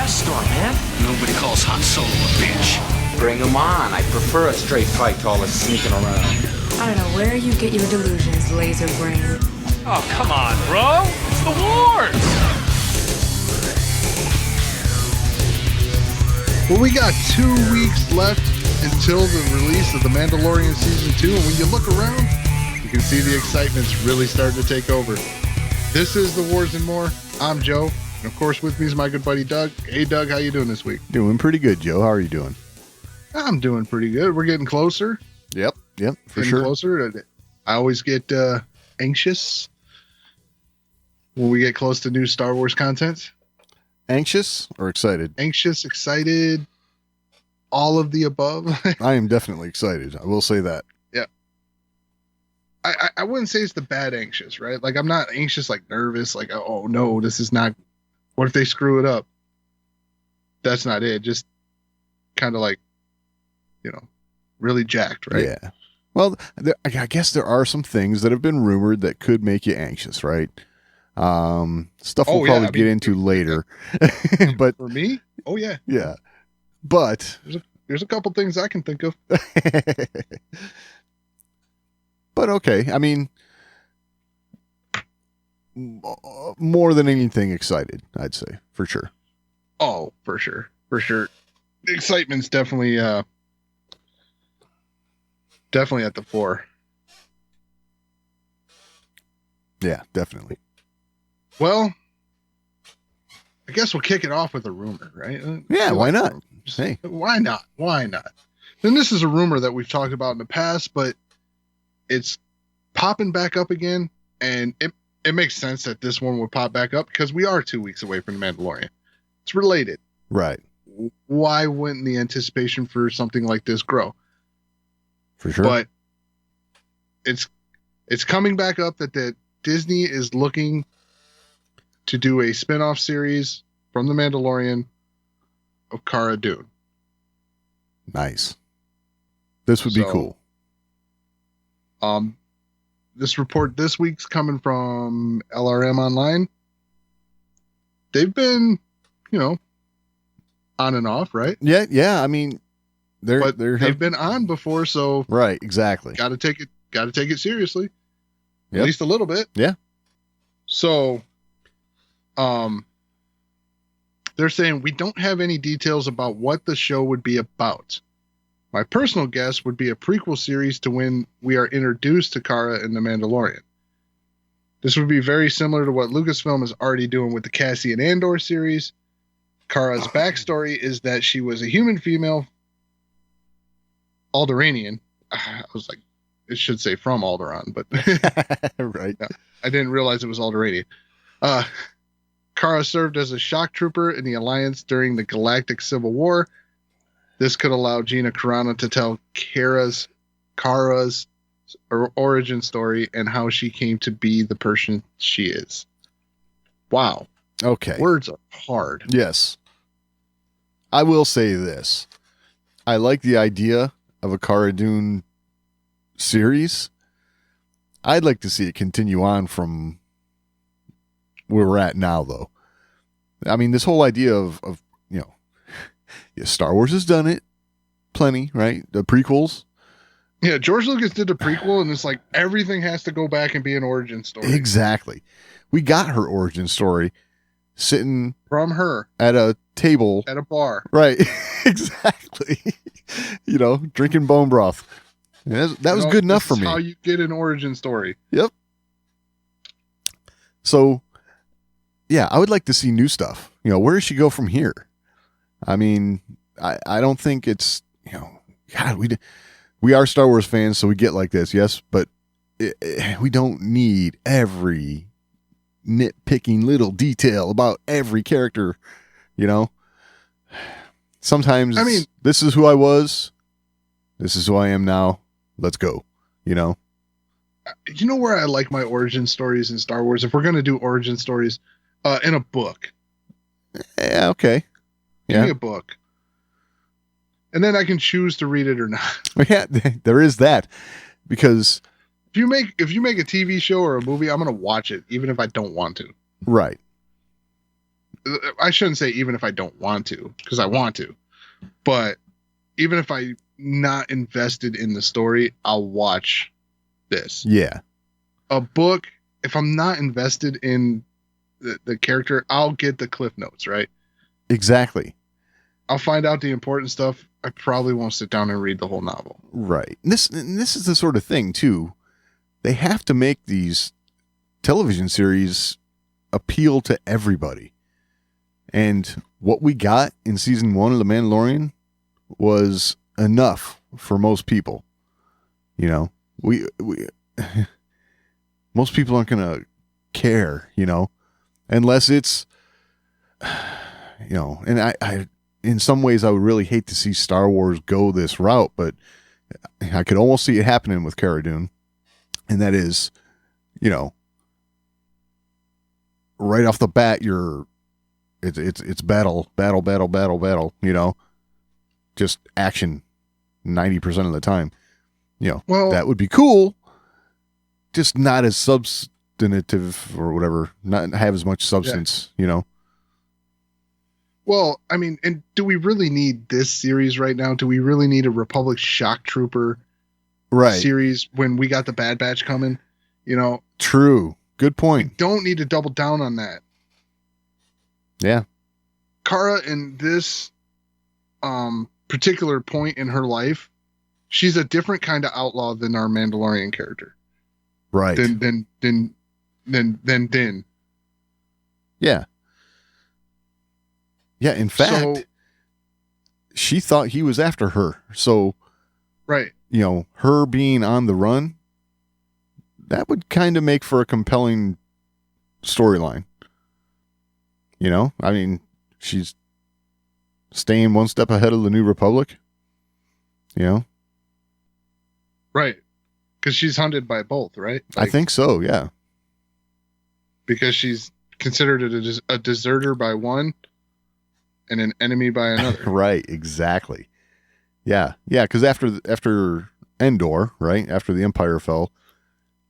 Firestorm, man. Nobody calls Han Solo a bitch. Bring him on. I prefer a straight fight to all this sneaking around. I don't know where you get your delusions, laser brain. Oh, come on, bro. It's the wars. Well, we got 2 weeks left until the release of The Mandalorian Season 2, and when you look around, you can see the excitement's really starting to take over. This is The Wars and More. I'm Joe, and of course with me is my good buddy Doug. Hey Doug, how you doing this week? Doing pretty good, Joe. How are you doing? I'm doing pretty good. We're getting closer. Yep, for sure. Closer. I always get anxious when we get close to new Star Wars content. Anxious or excited? Anxious, excited, all of the above. I am definitely excited. I will say that. Yeah. I wouldn't say it's the bad anxious, right? Like, I'm not anxious, like nervous, like, oh no, this is not, what if they screw it up? That's not it. Just kind of like, really jacked, right? Yeah. Well, I guess there are some things that have been rumored that could make you anxious, right? Stuff we'll probably get into later. But for me, yeah. But there's a couple things I can think of. But okay, I mean, more than anything, excited, I'd say, for sure. Oh, for sure. The excitement's definitely at the fore. Yeah, definitely. Well, I guess we'll kick it off with a rumor, right? Yeah, why not? Hey, why not? And this is a rumor that we've talked about in the past, but it's popping back up again, and it makes sense that this one would pop back up because we are 2 weeks away from The Mandalorian. It's related. Right. Why wouldn't the anticipation for something like this grow? For sure. But it's coming back up that Disney is looking to do a spin-off series from The Mandalorian of Cara Dune. Nice. This would be cool. This report this week's coming from LRM Online. They've been, on and off, right? Yeah. I mean, they've been on before, so right, exactly. Got to take it seriously, yep. At least a little bit. Yeah. So, they're saying we don't have any details about what the show would be about. My personal guess would be a prequel series to when we are introduced to Cara in The Mandalorian. This would be very similar to what Lucasfilm is already doing with the Cassian Andor series. Cara's backstory is that she was a human female Alderaanian. I was like, it should say from Alderaan, but right. No, I didn't realize it was Alderaanian. Cara served as a shock trooper in the Alliance during the Galactic Civil War. This could allow Gina Carano to tell Kara's origin story and how she came to be the person she is. Wow. Okay. Words are hard. Yes. I will say this. I like the idea of a Cara Dune series. I'd like to see it continue on from where we're at now, though. I mean, this whole idea of Star Wars has done it plenty, right? The prequels. Yeah, George Lucas did a prequel, and it's like everything has to go back and be an origin story. Exactly. We got her origin story sitting from her at a table at a bar. Right. Exactly. Drinking bone broth. That was good enough for me. That's how you get an origin story. Yep. So, yeah, I would like to see new stuff. Where does she go from here? I mean, I don't think it's, God, we are Star Wars fans, so we get like this, yes, but we don't need every nitpicking little detail about every character, Sometimes, this is who I was, this is who I am now, let's go, You know where I like my origin stories in Star Wars? If we're going to do origin stories, in a book. Yeah, okay. Give me a book. And then I can choose to read it or not. Yeah, there is that. Because if you make a TV show or a movie, I'm going to watch it, even if I don't want to. Right. I shouldn't say even if I don't want to, because I want to, but even if I'm not invested in the story, I'll watch this. Yeah. A book, if I'm not invested in the character, I'll get the cliff notes, right? Exactly. I'll find out the important stuff. I probably won't sit down and read the whole novel. Right. This is the sort of thing too. They have to make these television series appeal to everybody. And what we got in season 1 of The Mandalorian was enough for most people. You know, we most people aren't going to care, you know, unless it's, you know, and I in some ways I would really hate to see Star Wars go this route, but I could almost see it happening with Cara Dune. And that is, you know, right off the bat, it's battle, you know, just action 90% of the time. You know, Well, that would be cool, just not as substantive or whatever, not have as much substance, you know. Well, I mean, and do we really need this series right now? Do we really need a Republic Shock Trooper series when we got the Bad Batch coming? You know, true. Good point. Don't need to double down on that. Yeah. Cara, in this particular point in her life, she's a different kind of outlaw than our Mandalorian character. Right. Than Din. Yeah. Yeah, in fact, she thought he was after her. So, right. You know, her being on the run, that would kind of make for a compelling storyline. You know, I mean, she's staying one step ahead of the New Republic. You know? Right. Because she's hunted by both, right? I think so, yeah. Because she's considered a deserter by one and an enemy by another. Right, exactly. Yeah, because after Endor, right, after the Empire fell,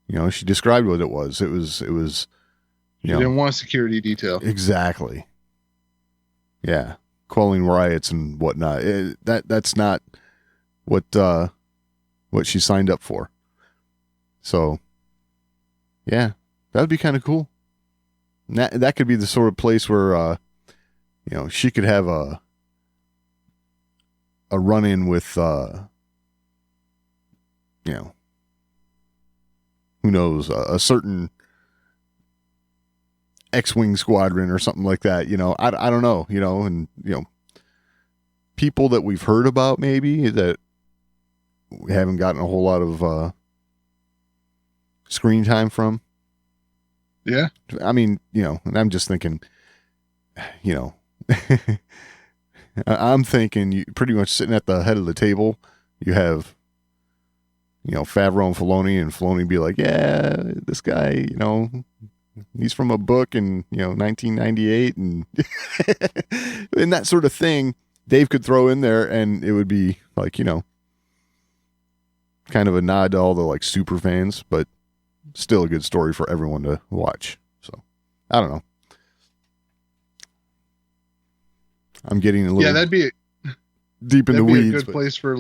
you know, she described what it was. It was you didn't want security detail. Exactly. Yeah, quelling riots and whatnot. That's not what she signed up for. So, yeah, that would be kind of cool. That could be the sort of place where you know, she could have a run-in with, you know, who knows, a certain X-Wing squadron or something like that, you know. I don't know, you know, and, you know, people that we've heard about maybe that we haven't gotten a whole lot of screen time from. Yeah. I mean, you know, and I'm just thinking, you know, I'm thinking you pretty much sitting at the head of the table, you have, you know, Favreau and Filoni be like, yeah, this guy, you know, he's from a book in, you know, 1998 and and that sort of thing Dave could throw in there and it would be like, you know, kind of a nod to all the like super fans, but still a good story for everyone to watch. So I don't know. I'm getting a little that'd be deep in the weeds. A good place for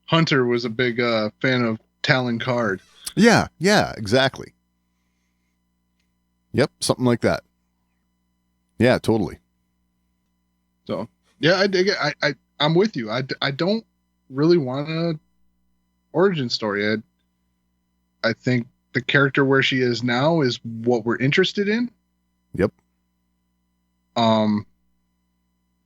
Hunter was a big fan of Talon Card. Yeah, exactly. Yep, something like that. Yeah, totally. So yeah, I dig it. I'm with you. I don't really want a origin story. I think the character where she is now is what we're interested in. Yep.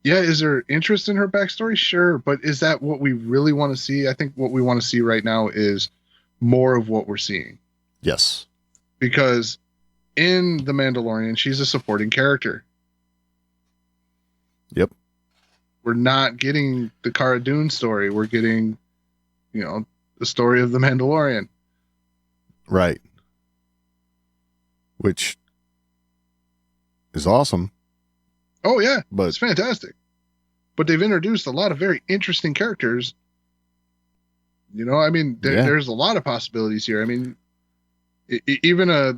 Yeah, is there interest in her backstory? Sure, but is that what we really want to see? I think what we want to see right now is more of what we're seeing. Yes. Because in The Mandalorian, she's a supporting character. Yep. We're not getting the Cara Dune story. We're getting, you know, the story of The Mandalorian. Right. Which is awesome. Oh, yeah. But it's fantastic. But they've introduced a lot of very interesting characters. You know, I mean, there's a lot of possibilities here. I mean, even a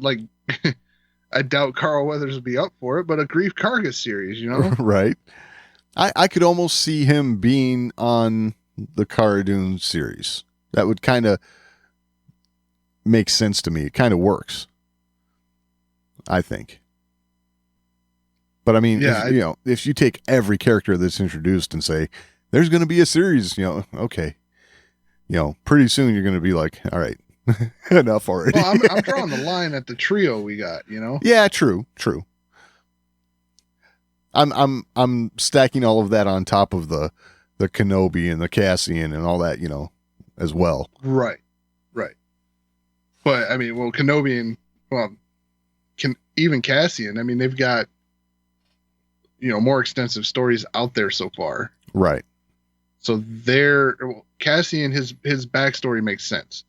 I doubt Carl Weathers would be up for it, but a Grief Karga series, you know? Right. I could almost see him being on the Cara Dune series. That would kind of make sense to me. It kind of works, I think. But I mean, Yeah, if you take every character that's introduced and say there's going to be a series, okay, pretty soon you're going to be like, all right, enough already. Well, I'm drawing the line at the trio we got, you know? Yeah, true. I'm stacking all of that on top of the Kenobi and the Cassian and all that, as well. Right. But I mean, well, Kenobi and even Cassian. I mean, they've got more extensive stories out there so far. Right. So Cassian, his backstory makes sense.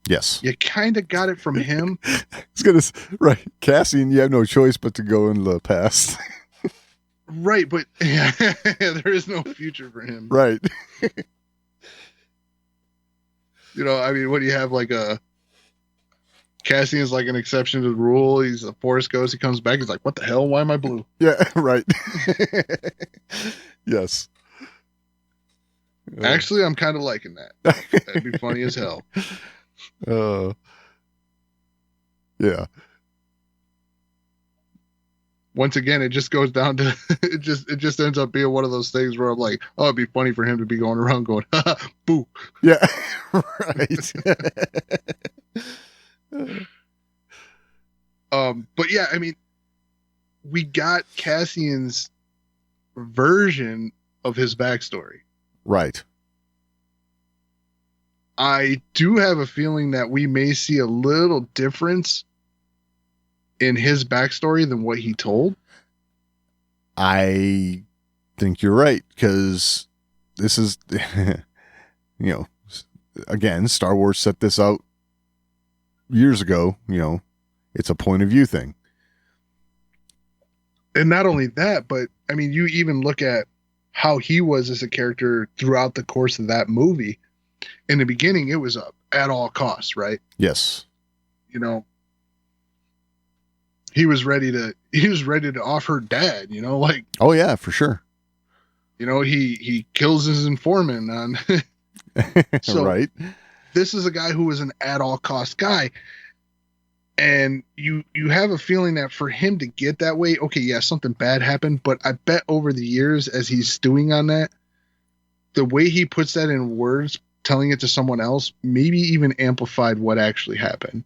Yes. You kind of got it from him. Right. Cassian, you have no choice but to go in the past. Right, but yeah, there is no future for him. Right. I mean, what do you have, like Cassian's like an exception to the rule. He's a Force ghost. He comes back. He's like, what the hell? Why am I blue? Yeah, right. Yes. Actually, I'm kind of liking that. That'd be funny as hell. Yeah. Once again, it just goes down to it just ends up being one of those things where I'm like, oh, it'd be funny for him to be going around going, boo. Yeah. Right. But yeah, I mean, we got Cassian's version of his backstory. Right. I do have a feeling that we may see a little difference in his backstory than what he told. I think you're right, because this is, again, Star Wars set this out years ago. It's a point of view thing. And not only that, but I mean, you even look at how he was as a character throughout the course of that movie. In the beginning, it was at all costs, right? Yes. He was ready to off her dad, like, oh yeah, for sure. He kills his informant on. So right. This is a guy who was an at all cost guy. And you have a feeling that for him to get that way, okay, yeah, something bad happened, but I bet over the years as he's stewing on that, the way he puts that in words, telling it to someone else, maybe even amplified what actually happened.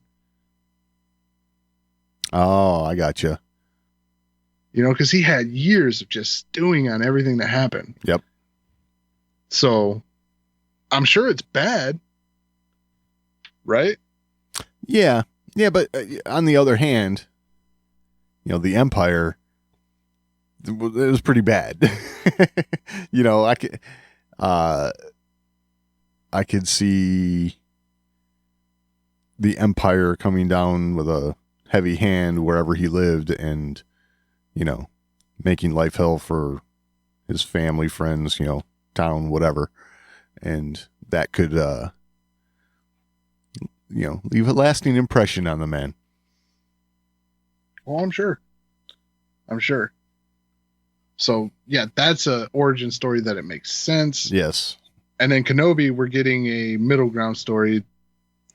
Oh, I gotcha. Because he had years of just stewing on everything that happened. Yep. So I'm sure it's bad, right? Yeah. Yeah, but on the other hand, the Empire, it was pretty bad. I could see the Empire coming down with a heavy hand wherever he lived and, making life hell for his family, friends, town, whatever. And that could, leave a lasting impression on the man. Well, I'm sure. So yeah, that's a origin story that it makes sense. Yes. And then Kenobi, we're getting a middle ground story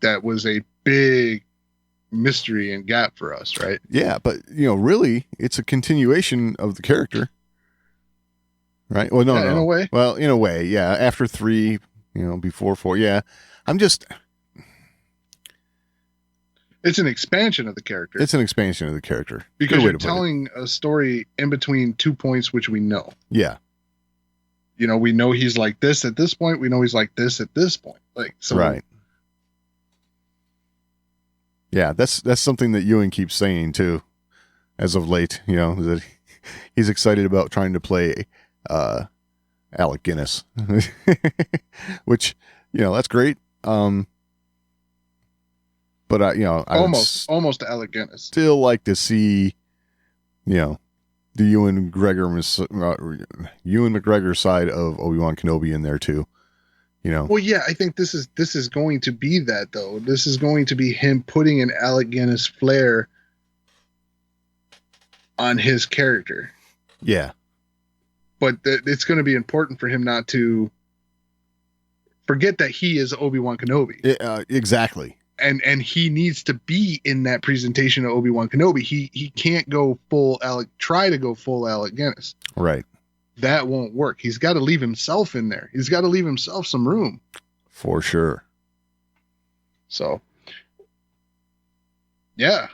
that was a big mystery and gap for us, right? Yeah, but really, it's a continuation of the character, right? Well, no, in a way. Well, in a way, yeah. After 3, before 4, yeah. It's an expansion of the character. It's an expansion of the character because you're telling a story in between 2 points, which we know. Yeah. We know he's like this at this point. We know he's like this at this point. Like, so. Right. Yeah, that's something that Ewan keeps saying too, as of late. That he's excited about trying to play Alec Guinness, which that's great. But I almost Alec Guinness. Still like to see, the Ewan McGregor side of Obi-Wan Kenobi in there too. Well, yeah, I think this is going to be that though. This is going to be him putting an Alec Guinness flair on his character. Yeah. But it's going to be important for him not to forget that he is Obi-Wan Kenobi. Exactly. And he needs to be in that presentation of Obi-Wan Kenobi. He can't go try to go full Alec Guinness. Right. That won't work. He's got to leave himself in there. He's got to leave himself some room. For sure. So, yeah.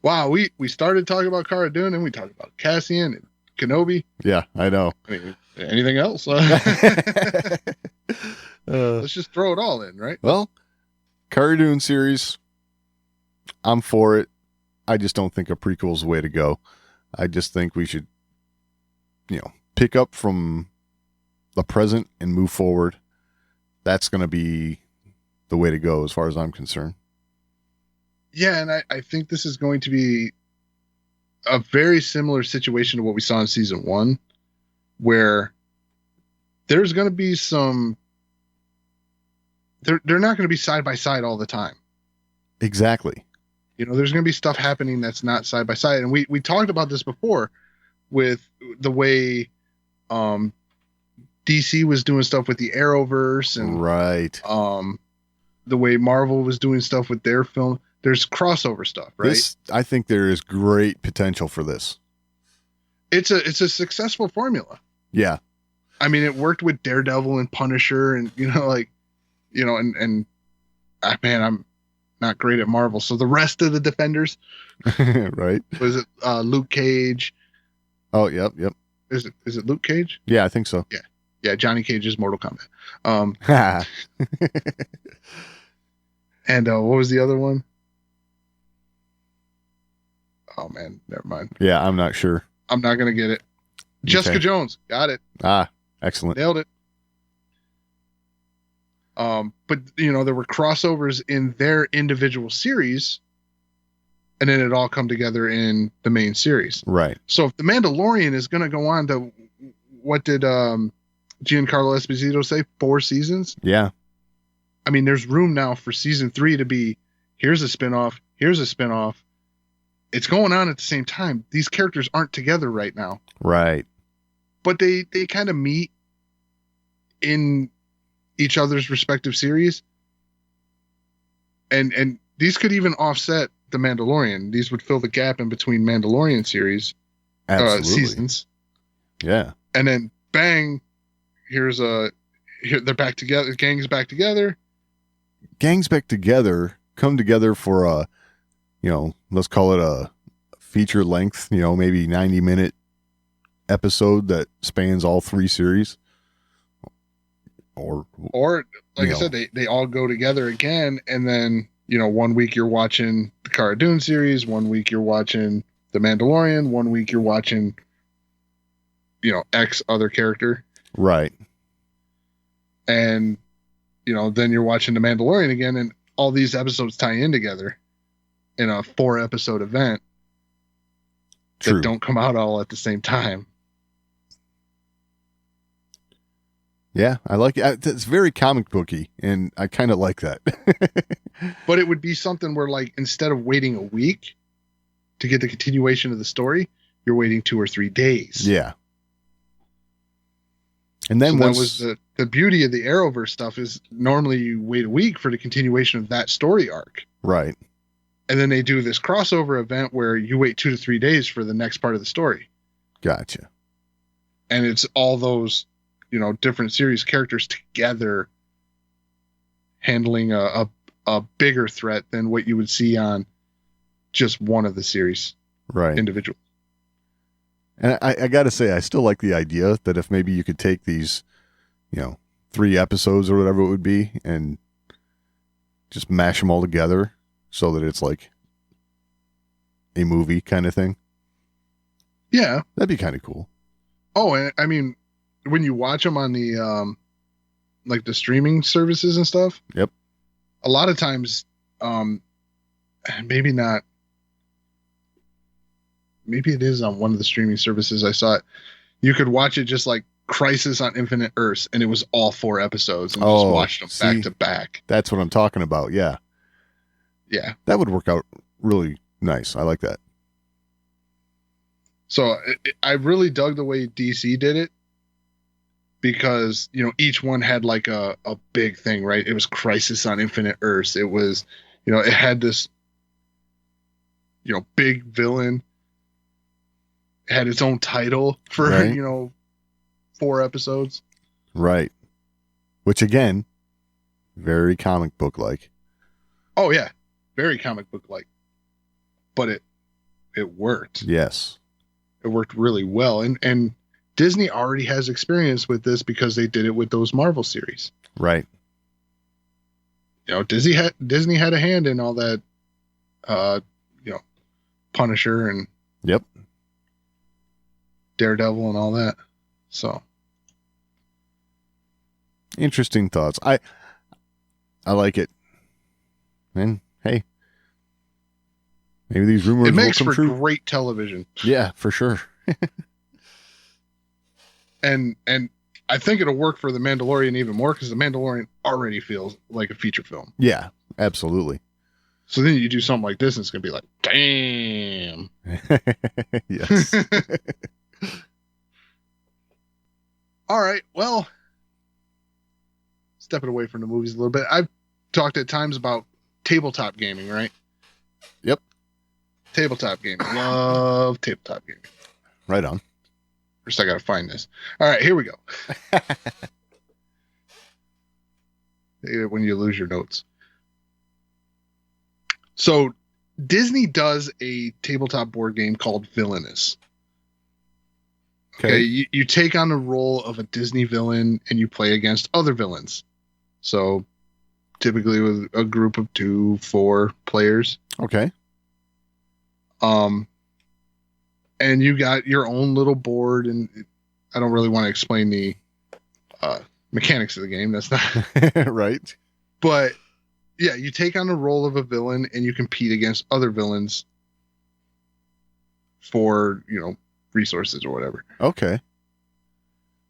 Wow, we started talking about Cara Dune and we talked about Cassian and Kenobi. Yeah, I know. I mean, anything else? Let's just throw it all in, right? Well, Cara Dune series, I'm for it. I just don't think a prequel is the way to go. I just think we should, pick up from the present and move forward. That's going to be the way to go as far as I'm concerned. Yeah, and I think this is going to be a very similar situation to what we saw in season 1, where there's going to be some... They're not going to be side by side all the time. Exactly. There's going to be stuff happening that's not side by side. And we talked about this before with the way DC was doing stuff with the Arrowverse and right. The way Marvel was doing stuff with their film. There's crossover stuff, right? I think there is great potential for this. It's a successful formula. Yeah. I mean, it worked with Daredevil and Punisher and, man, I'm not great at Marvel. So the rest of the Defenders, right? Was it Luke Cage? Oh, yep. Is it Luke Cage? Yeah, I think so. Yeah. Johnny Cage's Mortal Kombat. And what was the other one? Oh man, never mind. Yeah, I'm not sure. I'm not gonna get it. Jessica Jones, got it. Excellent. Nailed it. But there were crossovers in their individual series, and then it all come together in the main series. Right. So if the Mandalorian is gonna go on to, what did Giancarlo Esposito say? 4 seasons? Yeah. I mean, there's room now for season 3 to be, here's a spinoff, here's a spinoff. It's going on at the same time. These characters aren't together right now. Right. But they kind of meet in each other's respective series. And these could even offset the Mandalorian. These would fill the gap in between Mandalorian series seasons. Yeah. And then bang, here they're back together. Gang's back together. Gangs back together, come together for a, let's call it a feature length, maybe 90-minute episode that spans all 3 series. Or like I said, they all go together again. And then, 1 week you're watching the Cara Dune series, 1 week you're watching the Mandalorian, 1 week you're watching, X other character. Right. And, then you're watching the Mandalorian again, and all these episodes tie in together in a 4-episode event. True. That don't come out all at the same time. Yeah, I like it. It's very comic booky, and I kind of like that. But it would be something where, like, instead of waiting a week to get the continuation of the story, you're waiting 2 or 3 days. Yeah. And then that was the beauty of the Arrowverse stuff is normally you wait a week for the continuation of that story arc. Right. And then they do this crossover event where you wait 2 to 3 days for the next part of the story. Gotcha. And it's all those, different series characters together handling a bigger threat than what you would see on just one of the series. Right. Individual. And I got to say, I still like the idea that if maybe you could take these, 3 episodes or whatever it would be and just mash them all together so that it's like a movie kind of thing. Yeah. That'd be kind of cool. Oh, and I mean, when you watch them on the, like the streaming services and stuff. Yep. A lot of times, maybe not. Maybe it is on one of the streaming services. I saw it. You could watch it just like Crisis on Infinite Earths, and it was all 4 episodes, and just watched them back to back. That's what I'm talking about. Yeah. Yeah. That would work out really nice. I like that. So I really dug the way DC did it because, each one had like a big thing, right? It was Crisis on Infinite Earths. It was, it had this, big villain. It had its own title for, Right. 4 episodes. Right. Which again, very comic book like. Oh yeah. Very comic book like. But it worked. Yes. It worked really well. And Disney already has experience with this because they did it with those Marvel series. Right. Disney had a hand in all that, Punisher and Yep. Daredevil and all that. So Interesting thoughts. I like it. And hey, maybe these rumors it makes will come for true. great television. Yeah, for sure. And I think it'll work for The Mandalorian even more because The Mandalorian already feels like a feature film. Yeah, absolutely. So then you do something like this and it's going to be like, damn. Yes. All right. Well, stepping away from the movies a little bit. I've talked at times about tabletop gaming, right? Yep. Tabletop gaming. Love tabletop gaming. Right on. First, I got to find this. All right, here we go. When you lose your notes. So Disney does a tabletop board game called Villainous. Okay, you take on the role of a Disney villain and you play against other villains. So typically with a group of 2-4 players. Okay. And you got your own little board, and I don't really want to explain the mechanics of the game. That's not right. But yeah, you take on the role of a villain and you compete against other villains for, resources or whatever. Okay.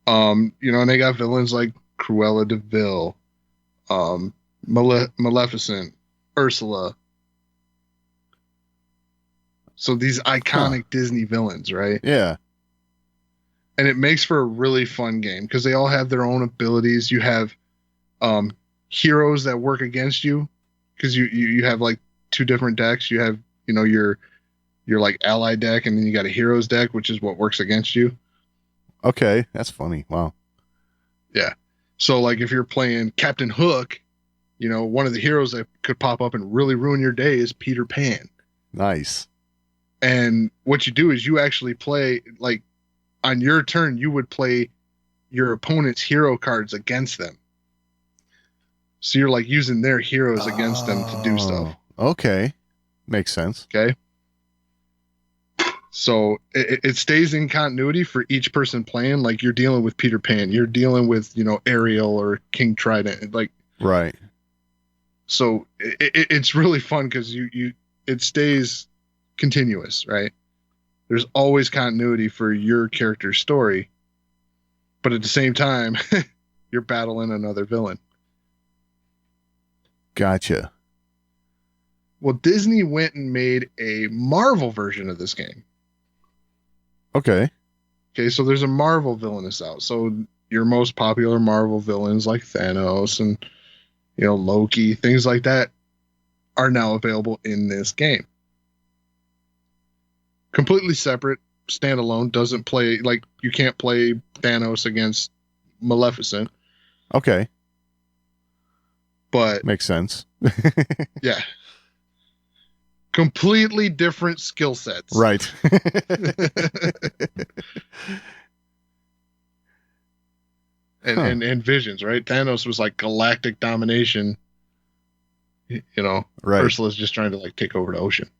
And they got villains like Cruella de Vil, Maleficent, Ursula. So these iconic Disney villains, right? Yeah. And it makes for a really fun game because they all have their own abilities. You have heroes that work against you because you have like 2 different decks. You have, your like ally deck, and then you got a heroes deck, which is what works against you. Okay. That's funny. Wow. Yeah. So like if you're playing Captain Hook, one of the heroes that could pop up and really ruin your day is Peter Pan. Nice. And what you do is you actually play, like, on your turn, you would play your opponent's hero cards against them. So you're like using their heroes against them to do stuff. Okay. Makes sense. Okay. So it stays in continuity for each person playing. Like you're dealing with Peter Pan, you're dealing with, Ariel or King Trident. Like, right. So it's really fun because it stays continuous, right? There's always continuity for your character's story, but at the same time, you're battling another villain. Gotcha. Well, Disney went and made a Marvel version of this game. Okay. Okay, so there's a Marvel Villainous out. So your most popular Marvel villains like Thanos and, Loki, things like that are now available in this game. Completely separate, standalone, doesn't play, like, you can't play Thanos against Maleficent. Okay. But makes sense. Yeah. Completely different skill sets. Right. and visions, right? Thanos was like galactic domination. Right. Ursula's just trying to like take over the ocean.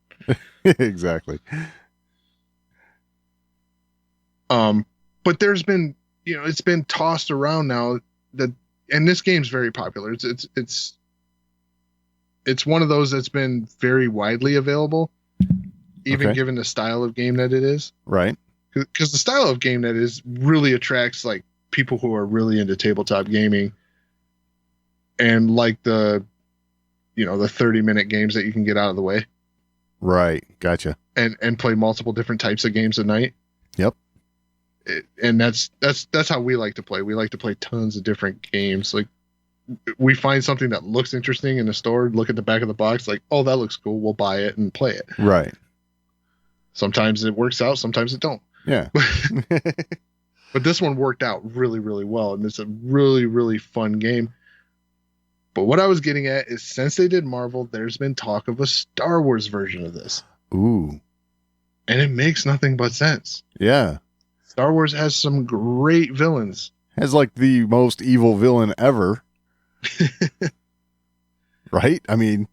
Exactly. But there's been, it's been tossed around now and this game's very popular. It's one of those that's been very widely available, even given the style of game that it is. Right. Because the style of game that is really attracts like people who are really into tabletop gaming and like the 30-minute games that you can get out of the way. Right. Gotcha. and play multiple different types of games a night. Yep. And that's how we like to play. We like to play tons of different games. Like, we find something that looks interesting in the store, look at the back of the box, like, oh, that looks cool, we'll buy it and play it. Right. Sometimes it works out, sometimes it don't. Yeah. But this one worked out really, really well, and it's a really, really fun game. But what I was getting at is, since they did Marvel, there's been talk of a Star Wars version of this. Ooh. And it makes nothing but sense. Yeah. Star Wars has some great villains. Has like the most evil villain ever. Right? I mean,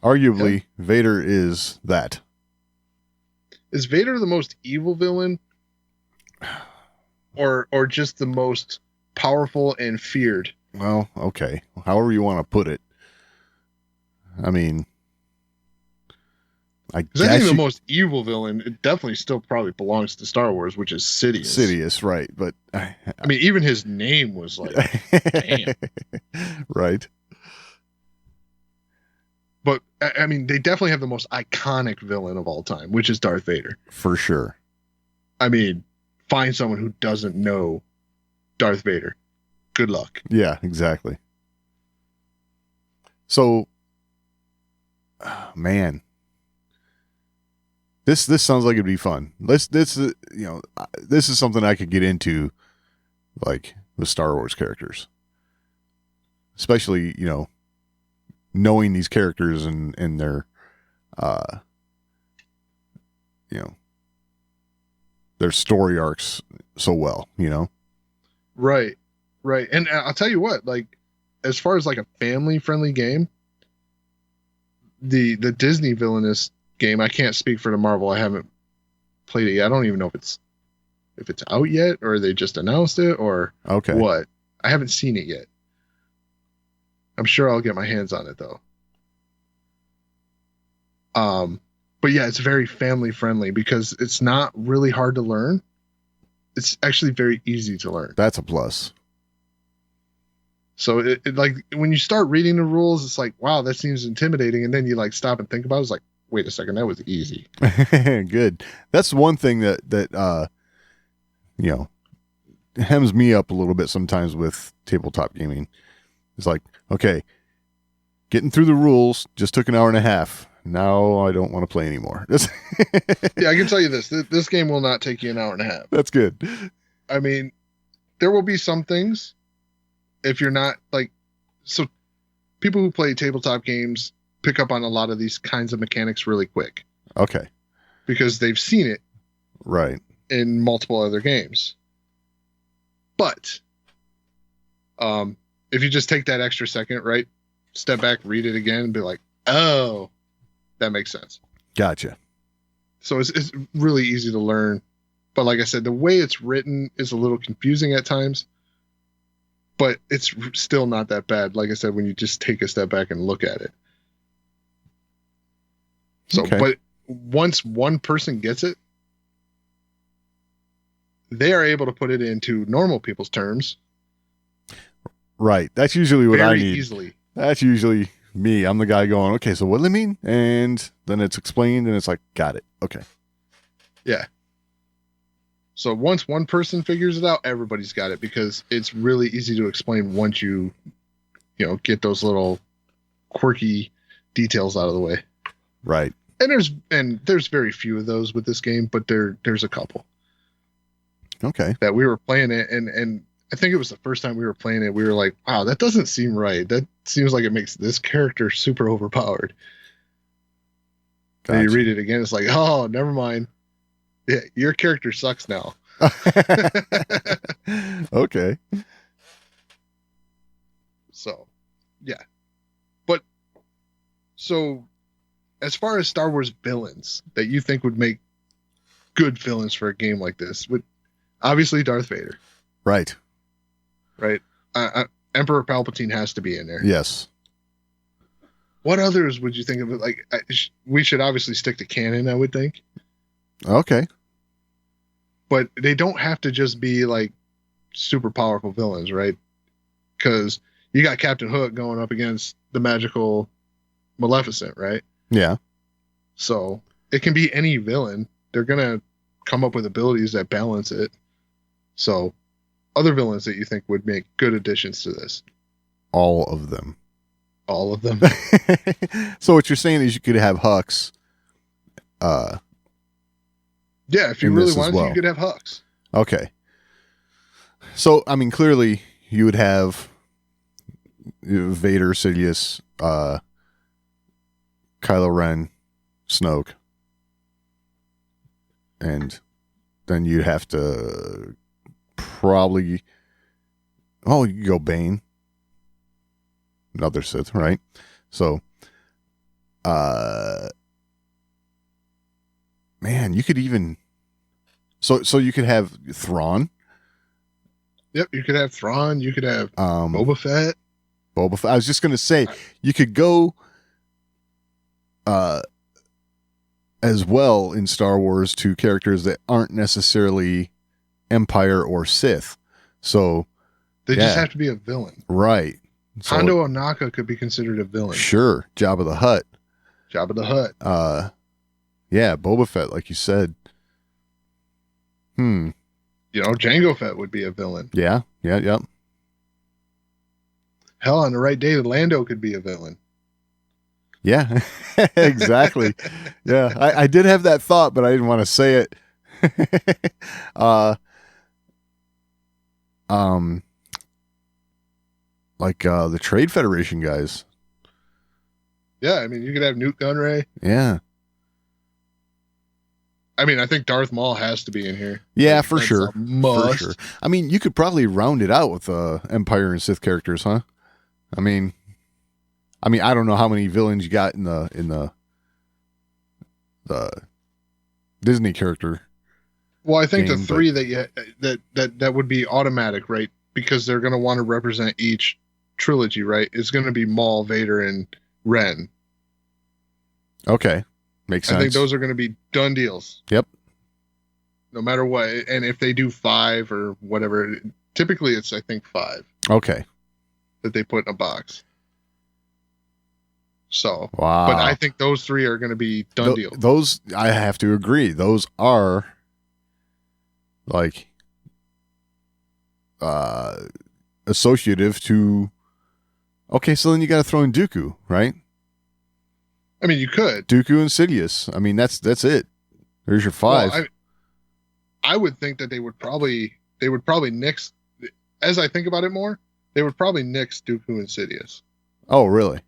arguably, Vader is that. Is Vader the most evil villain? Or just the most powerful and feared? Well, okay. However you want to put it. I mean, I Because I think guess the most evil villain, it definitely still probably belongs to Star Wars, which is Sidious. Sidious, right? But I mean, even his name was like, damn. Right. But I mean, they definitely have the most iconic villain of all time, which is Darth Vader. For sure. I mean, find someone who doesn't know Darth Vader. Good luck. Yeah, exactly. So, man, this sounds like it'd be fun. This is something I could get into, like with Star Wars characters, especially knowing these characters and their their story arcs so well. Right. And I'll tell you what, like, as far as like a family friendly game, the Disney villainous game, I can't speak for the Marvel. I haven't played it yet. I don't even know if it's out yet, or they just announced it, or what. I haven't seen it yet. I'm sure I'll get my hands on it though. But yeah, it's very family friendly because it's not really hard to learn. It's actually very easy to learn. That's a plus. So it like when you start reading the rules, it's like, wow, that seems intimidating. And then you like stop and think about it. It's like, wait a second, that was easy. Good. That's one thing that hems me up a little bit sometimes with tabletop gaming. It's like, okay, getting through the rules just took an hour and a half. Now I don't want to play anymore. Yeah, I can tell you this. This game will not take you an hour and a half. That's good. I mean, there will be some things if you're not like, so people who play tabletop games pick up on a lot of these kinds of mechanics really quick. Okay. Because they've seen it. Right. In multiple other games. But if you just take that extra second, right? Step back, read it again, and be like, oh, that makes sense. Gotcha. So it's really easy to learn. But like I said, the way it's written is a little confusing at times. But it's still not that bad, like I said, when you just take a step back and look at it. So, okay. But once one person gets it, they are able to put it into normal people's terms. Right. That's usually what I need. Very easily. That's usually me. I'm the guy going, okay, so what does it mean? And then it's explained and it's like, got it. Okay. Yeah. So once one person figures it out, everybody's got it because it's really easy to explain once you get those little quirky details out of the way. Right. And there's very few of those with this game, but there's a couple. Okay. That we were playing it, and I think it was the first time we were playing it, we were like, wow, that doesn't seem right. That seems like it makes this character super overpowered. Gotcha. And you read it again, it's like, oh, never mind. Yeah, your character sucks now. Okay. So, yeah. But, so, as far as Star Wars villains that you think would make good villains for a game like this, obviously Darth Vader. Right. Right? Emperor Palpatine has to be in there. Yes. What others would you think of? Like, we should obviously stick to canon, I would think. Okay. But they don't have to just be like super powerful villains, right? Because you got Captain Hook going up against the magical Maleficent, right? Yeah. So it can be any villain. They're gonna come up with abilities that balance it. So other villains that you think would make good additions to this? All of them. All of them. So what you're saying is you could have Hux. Yeah, if you in really this as wanted to, well. you could have Hux. Okay. So I mean, clearly you would have Vader, Sidious, Kylo Ren, Snoke, and then you'd have to probably. Oh, you could go Bane. Another Sith, right? So, man, you could even. So you could have Thrawn. Yep, you could have Thrawn. You could have Boba Fett. Boba Fett. I was just gonna say you could go as well in Star Wars to characters that aren't necessarily Empire or Sith. So They just have to be a villain. Right. So, Hondo Ohnaka could be considered a villain. Sure. Jabba the Hutt. Jabba the Hutt. Yeah, Boba Fett, like you said. You know, Jango Fett would be a villain. Yeah. Yep. Hell, on the right day, Lando could be a villain. Yeah, exactly. Yeah, I did have that thought, but I didn't want to say it. Like the Trade Federation guys. Yeah, I mean, you could have Newt Gunray. Yeah. I mean, I think Darth Maul has to be in here. Yeah, That's for sure. a must. For sure. I mean, you could probably round it out with Empire and Sith characters, huh? I mean, I don't know how many villains you got in the Disney character. Well, I think game, the three that would be automatic, right? Because they're going to want to represent each trilogy, right? It's going to be Maul, Vader, and Ren. Okay, makes sense. I think those are going to be done deals. Yep. No matter what, and if they do 5 or whatever, typically it's I think 5. Okay. That they put in a box. So, wow. But I think those 3 are going to be done deals. Those, I have to agree. Those are like associative to. Okay, so then you got to throw in Dooku, right? I mean, you could Dooku and Sidious. I mean, that's it. There's your 5. Well, I would think that they would probably nix. As I think about it more, they would probably nix Dooku and Sidious. Oh, really?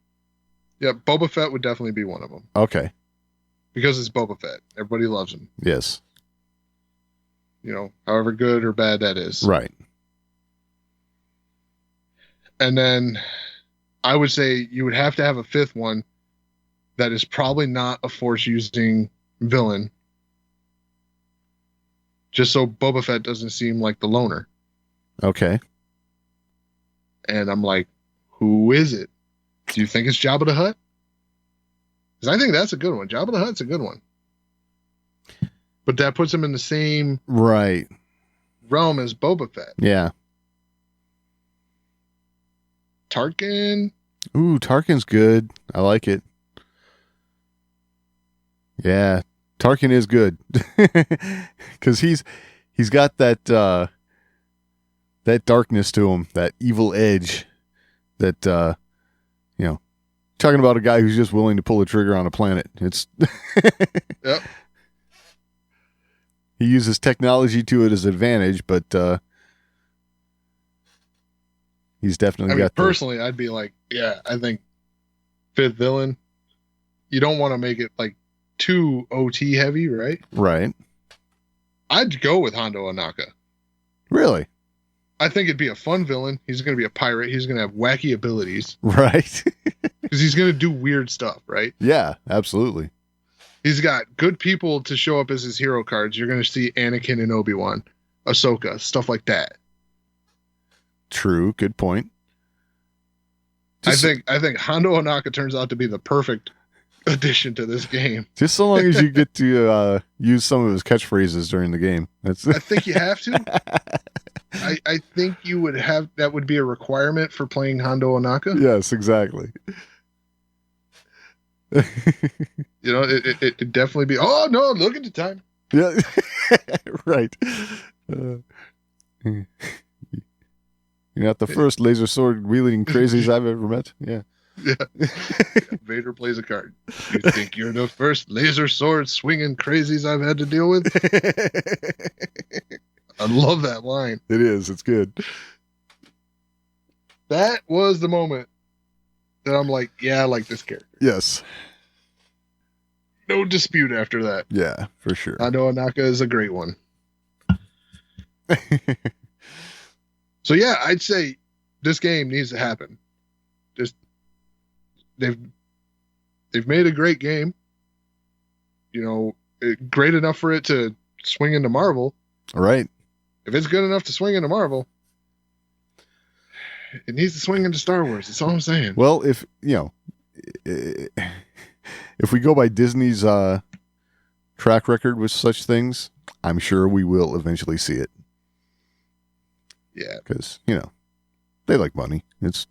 Yeah, Boba Fett would definitely be one of them. Okay. Because it's Boba Fett. Everybody loves him. Yes. You know, however good or bad that is. Right. And then I would say you would have to have a 5th one that is probably not a Force-using villain. Just so Boba Fett doesn't seem like the loner. Okay. And I'm like, who is it? Do you think it's Jabba the Hutt? Because I think that's a good one. Jabba the Hutt's a good one. But that puts him in the same right realm as Boba Fett. Yeah. Tarkin. Ooh, Tarkin's good. I like it. Yeah, Tarkin is good because he's got that darkness to him, that evil edge. That talking about a guy who's just willing to pull the trigger on a planet. It's yep. He uses technology to his advantage, but he's definitely got. Personally, I'd be like, yeah, I think 5th villain. You don't want to make it like too OT heavy, right? Right. I'd go with Hondo Ohnaka. Really? I think it'd be a fun villain. He's going to be a pirate. He's going to have wacky abilities. Right. Because he's going to do weird stuff, right? Yeah, absolutely. He's got good people to show up as his hero cards. You're going to see Anakin and Obi-Wan, Ahsoka, stuff like that. True. Good point. I think Hondo Ohnaka turns out to be the perfect addition to this game. Just so long as you get to use some of his catchphrases during the game. I think you have to. I think you would have, that would be a requirement for playing Hondo Ohnaka. Yes, exactly. You know, it'd definitely be. Oh no! Look at the time. Yeah, right. You're not the first laser sword wielding crazies I've ever met. Yeah. Yeah. Vader plays a card. You think you're the first laser sword swinging crazies I've had to deal with? I love that line. It is. It's good. That was the moment that I'm like, yeah, I like this character. Yes. No dispute after that. Yeah, for sure. I know Anaka is a great one. So yeah, I'd say this game needs to happen. Just they've made a great game. You know, great enough for it to swing into Marvel. All right. If it's good enough to swing into Marvel, it needs to swing into Star Wars. That's all I'm saying. Well, if we go by Disney's track record with such things, I'm sure we will eventually see it. Yeah, because they like money. It's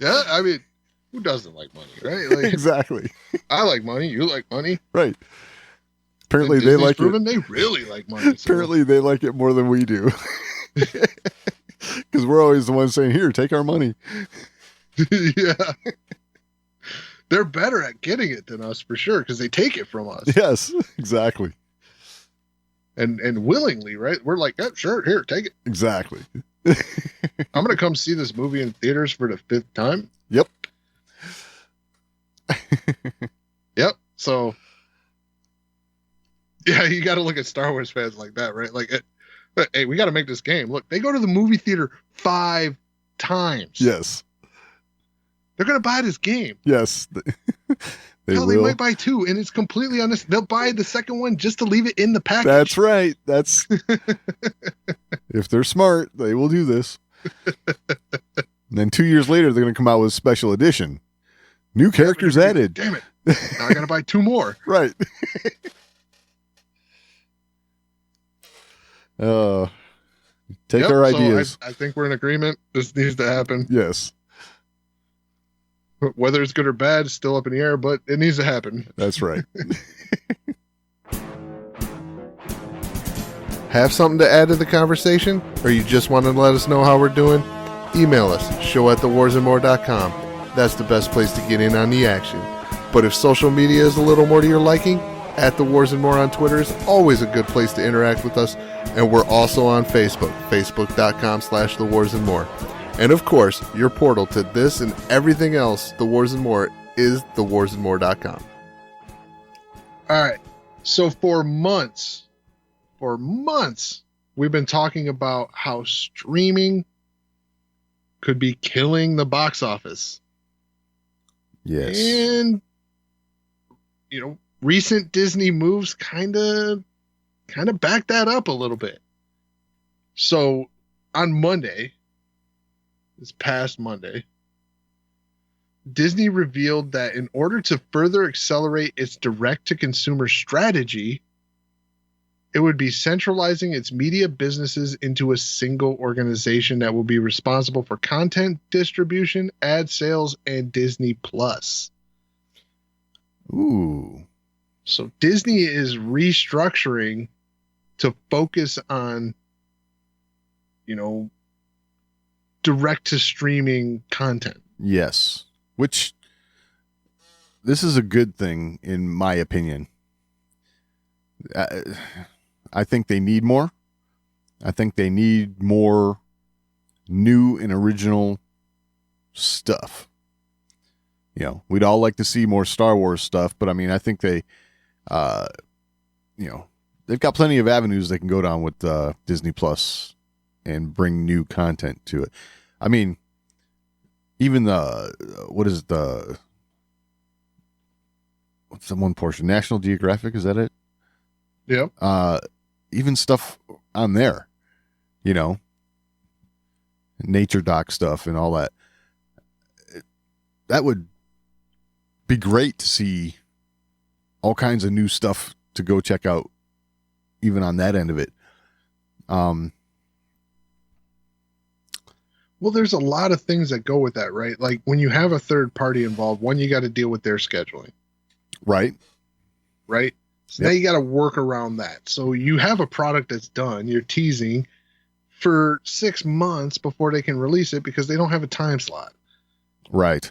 yeah. I mean, who doesn't like money, right? Like, exactly. I like money. You like money, right? Apparently, Disney's they like proven it. They really like money. So. Apparently, they like it more than we do. Because we're always the ones saying, "Here, take our money." Yeah. They're better at getting it than us for sure because they take it from us. Yes, exactly. And willingly, right? We're like, yeah, sure, here, take it. Exactly. I'm gonna come see this movie in theaters for the 5th time. Yep. Yep. So, yeah, you got to look at Star Wars fans like that, right? Like, hey, we got to make this game. Look, they go to the movie theater 5 times. Yes. They're gonna buy this game. Yes. They might buy 2, and it's completely honest. They'll buy the second one just to leave it in the package. That's right. That's if they're smart, they will do this. And then 2 years later, they're going to come out with a special edition. New characters added. Damn it! Now I got to buy 2 more. Right. Take our ideas. So I think we're in agreement. This needs to happen. Yes. Whether it's good or bad is still up in the air, but it needs to happen. That's right. Have something to add to the conversation? Or you just want to let us know how we're doing? Email us, show@thewarsandmore.com. That's the best place to get in on the action. But if social media is a little more to your liking, @TheWarsAndMore on Twitter is always a good place to interact with us. And we're also on Facebook, facebook.com/TheWarsAndMore. And of course, your portal to this and everything else, The Wars and More, is thewarsandmore.com. All right. So for months, we've been talking about how streaming could be killing the box office. Yes. And, recent Disney moves kind of back that up a little bit. So on Monday, this past Monday, Disney revealed that in order to further accelerate its direct-to-consumer strategy, it would be centralizing its media businesses into a single organization that will be responsible for content distribution, ad sales, and Disney Plus. Ooh. So Disney is restructuring to focus on, direct to streaming content. Yes. Which, this is a good thing, in my opinion. I think they need more. I think they need more new and original stuff. We'd all like to see more Star Wars stuff, but I think they, they've got plenty of avenues they can go down with Disney Plus and bring new content to it. Even what's the one portion? National Geographic, is that it? Yep. Even stuff on there, nature doc stuff and all that. That would be great to see all kinds of new stuff to go check out, even on that end of it. Well, there's a lot of things that go with that, right? Like when you have a third party involved, one, you got to deal with their scheduling, Right. right? So Yep. now you got to work around that. So you have a product that's done, you're teasing for 6 months before they can release it because they don't have a time slot. Right.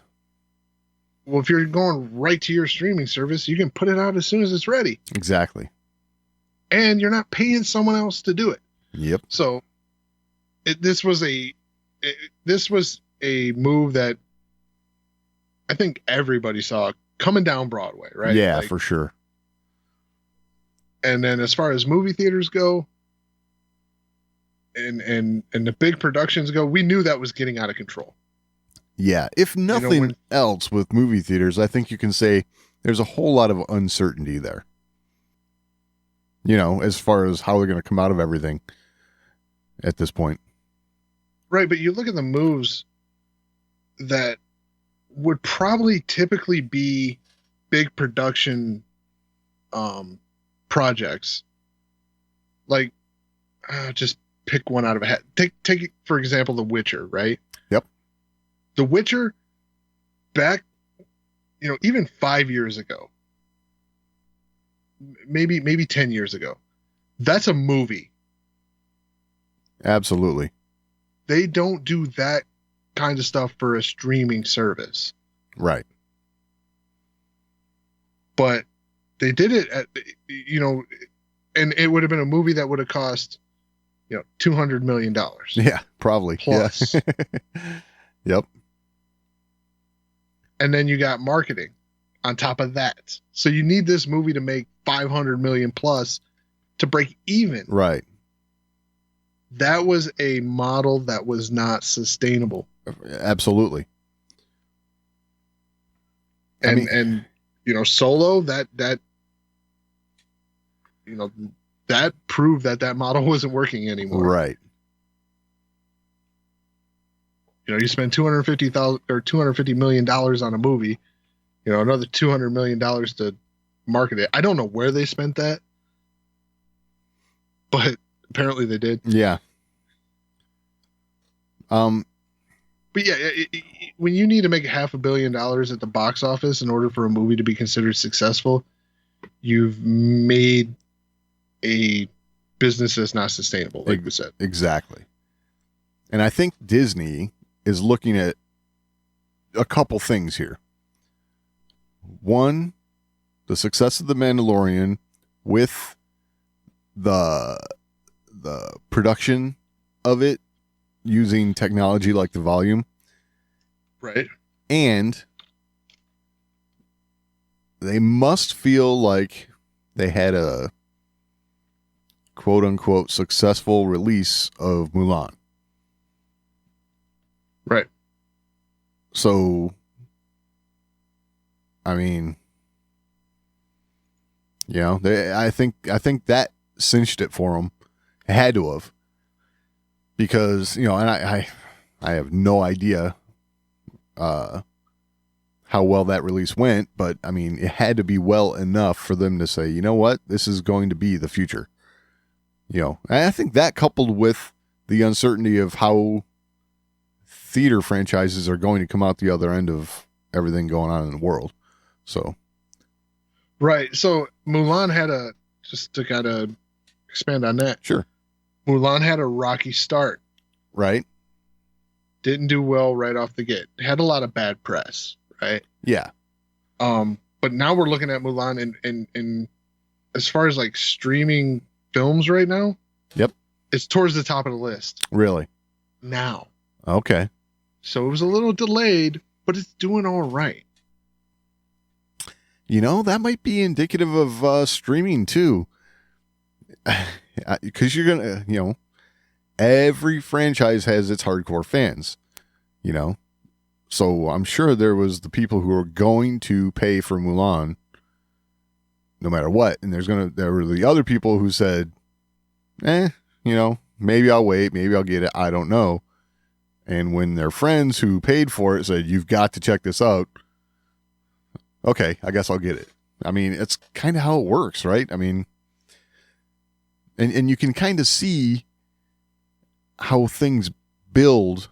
Well, if you're going right to your streaming service, you can put it out as soon as it's ready, Exactly. and you're not paying someone else to do it. Yep. So this was a move that I think everybody saw coming down Broadway, right? Yeah, Like, for sure. and then as far as movie theaters go and the big productions go, we knew that was getting out of control. Yeah. If nothing else with movie theaters, I think you can say there's a whole lot of uncertainty there. As far as how they're going to come out of everything at this point. Right, but you look at the moves that would probably typically be big production projects. Like, just pick one out of a hat. Take for example, The Witcher, right? Yep. The Witcher, back, even 5 years ago, maybe 10 years ago, that's a movie. Absolutely. They don't do that kind of stuff for a streaming service. Right. But they did it at, and it would have been a movie that would have cost, $200 million. Yeah, probably. Plus. Yeah. Yep. And then you got marketing on top of that. So you need this movie to make 500 million plus to break even. Right. That was a model that was not sustainable. Absolutely. And Solo, that proved that model wasn't working anymore. Right. You spend $250 million on a movie, another $200 million to market it. I don't know where they spent that, but apparently they did. Yeah. But yeah, when you need to make $500 million at the box office in order for a movie to be considered successful, you've made a business that's not sustainable, like we said. Exactly. And I think Disney is looking at a couple things here. One, the success of The Mandalorian with the production of it using technology like the volume. Right. And they must feel like they had a quote unquote successful release of Mulan. Right. So, I mean, I think that cinched it for them. It had to have, because and I have no idea how well that release went, but I mean, it had to be well enough for them to say, you know what, this is going to be the future. And I think that, coupled with the uncertainty of how theater franchises are going to come out the other end of everything going on in the world. So, right. So Mulan had just to kind of expand on that. Sure. Mulan had a rocky start. Right. Didn't do well right off the gate. Had a lot of bad press. Right. Yeah. But now we're looking at Mulan and as far as like streaming films right now. Yep. It's towards the top of the list. Really? Now. Okay. So it was a little delayed, but it's doing all right. That might be indicative of streaming too. Because you're going to, every franchise has its hardcore fans, So I'm sure there was the people who are going to pay for Mulan no matter what. And there were the other people who said, maybe I'll wait, maybe I'll get it, I don't know. And when their friends who paid for it said, you've got to check this out, okay, I guess I'll get it. I mean, it's kind of how it works, right? I mean, and you can kind of see how things build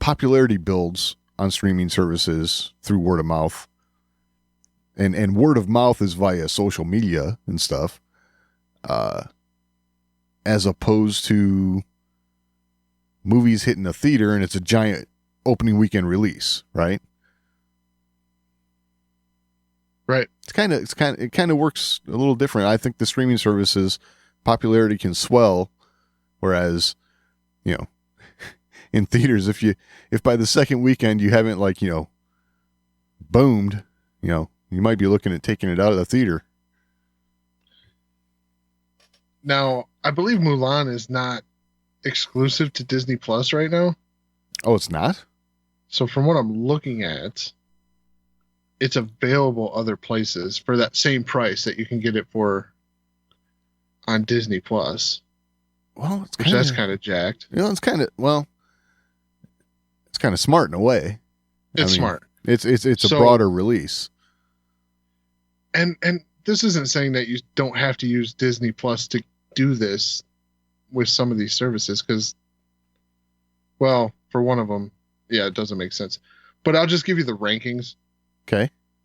popularity builds on streaming services through word of mouth. And word of mouth is via social media and stuff, as opposed to movies hitting a theater and it's a giant opening weekend release, right? Right. It kind of works a little different. I think the streaming services popularity can swell, whereas, in theaters, if by the second weekend you haven't boomed, you might be looking at taking it out of the theater. Now, I believe Mulan is not exclusive to Disney Plus right now. Oh, it's not? So from what I'm looking at, it's available other places for that same price that you can get it for on Disney Plus. Well, that's kind of jacked. It's kind of smart in a way. It's smart. It's a broader release. And this isn't saying that you don't have to use Disney Plus to do this with some of these services, because, well, for one of them, yeah, it doesn't make sense. But I'll just give you the rankings.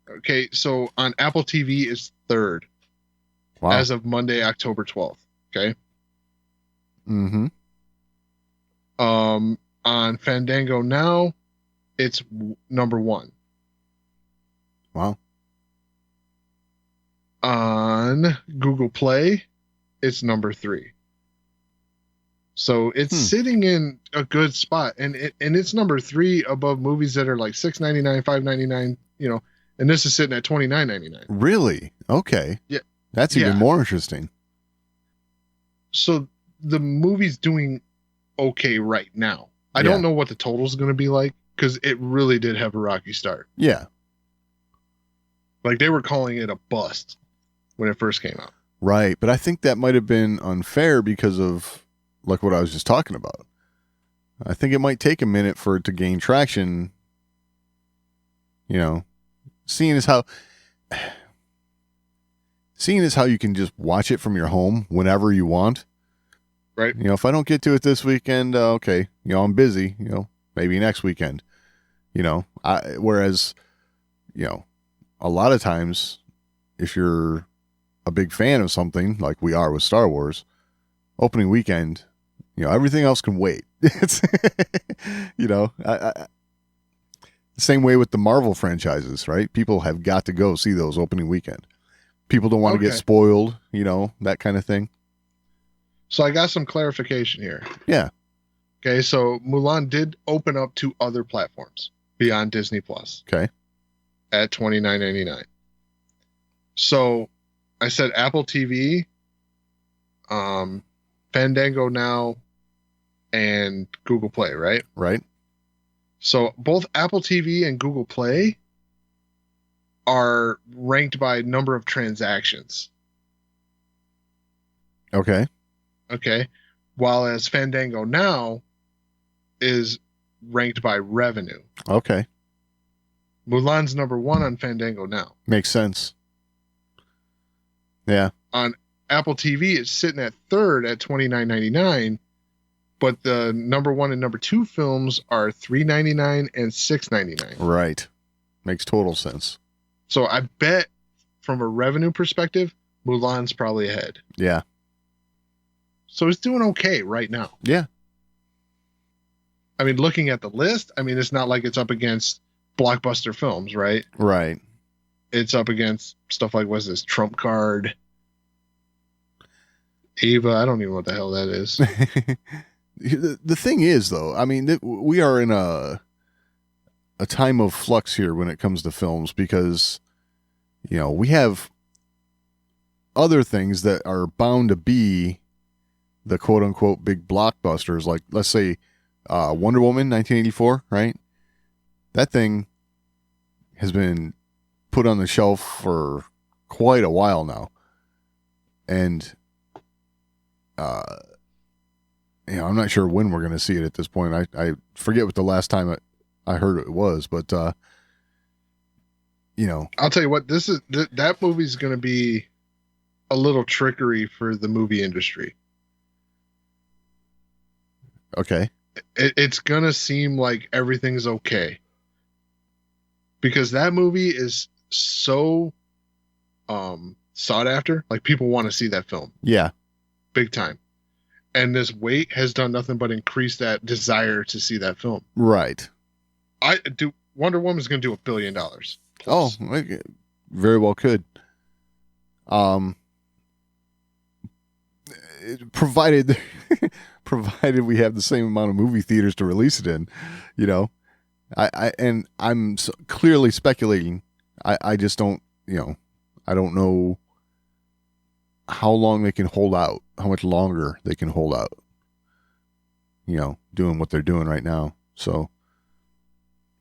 Okay, so on Apple TV is third. Wow. As of Monday, October 12th. Okay. Mm-hmm. On Fandango now, it's number 1. Wow. On Google Play, it's number 3. So it's sitting in a good spot, and it's number 3 above movies that are like $6.99, $5.99, and this is sitting at $29.99. Really? Okay. Yeah. That's even more interesting. So the movie's doing okay right now. I don't know what the total is going to be like, because it really did have a rocky start. Yeah. Like, they were calling it a bust when it first came out. Right. But I think that might have been unfair because of like what I was just talking about. I think it might take a minute for it to gain traction. Seeing as how you can just watch it from your home whenever you want. Right. If I don't get to it this weekend, okay, I'm busy, maybe next weekend, whereas, a lot of times if you're a big fan of something like we are with Star Wars, opening weekend, everything else can wait. It's, same way with the Marvel franchises, right? People have got to go see those opening weekend. People don't want to get spoiled, that kind of thing. So I got some clarification here. Yeah. Okay, so Mulan did open up to other platforms beyond Disney Plus. Okay. At $29.99. So I said Apple TV, Fandango Now, and Google Play, right? Right. So both Apple TV and Google Play are ranked by number of transactions. Okay. While as Fandango Now is ranked by revenue. Okay. Mulan's number 1 on Fandango Now. Makes sense. Yeah. On Apple TV, it's sitting at third at $29.99, but the number 1 and number 2 films are $3.99 and $6.99. Right. Makes total sense. So I bet from a revenue perspective, Mulan's probably ahead. Yeah. So it's doing okay right now. Yeah. I mean, looking at the list, it's not like it's up against blockbuster films, right? Right. It's up against stuff like, what's this, Trump Card, Ava, I don't even know what the hell that is. The thing is, though, we are in a time of flux here when it comes to films because, we have other things that are bound to be the quote unquote big blockbusters. Like, let's say, Wonder Woman 1984, right? That thing has been put on the shelf for quite a while now. And, I'm not sure when we're going to see it at this point. I forget what the last time I heard it was, but, I'll tell you what, that movie's going to be a little trickery for the movie industry. Okay. it's gonna seem like everything's okay because that movie is so sought after. Like people want to see that film, Yeah. big time. And this wait has done nothing but increase that desire to see that film. Right. Wonder Woman's gonna do $1 billion. Oh, very well could. Provided we have the same amount of movie theaters to release it in, you know. I'm clearly speculating. I just don't, I don't know how long they can hold out, how much longer they can hold out, doing what they're doing right now. So,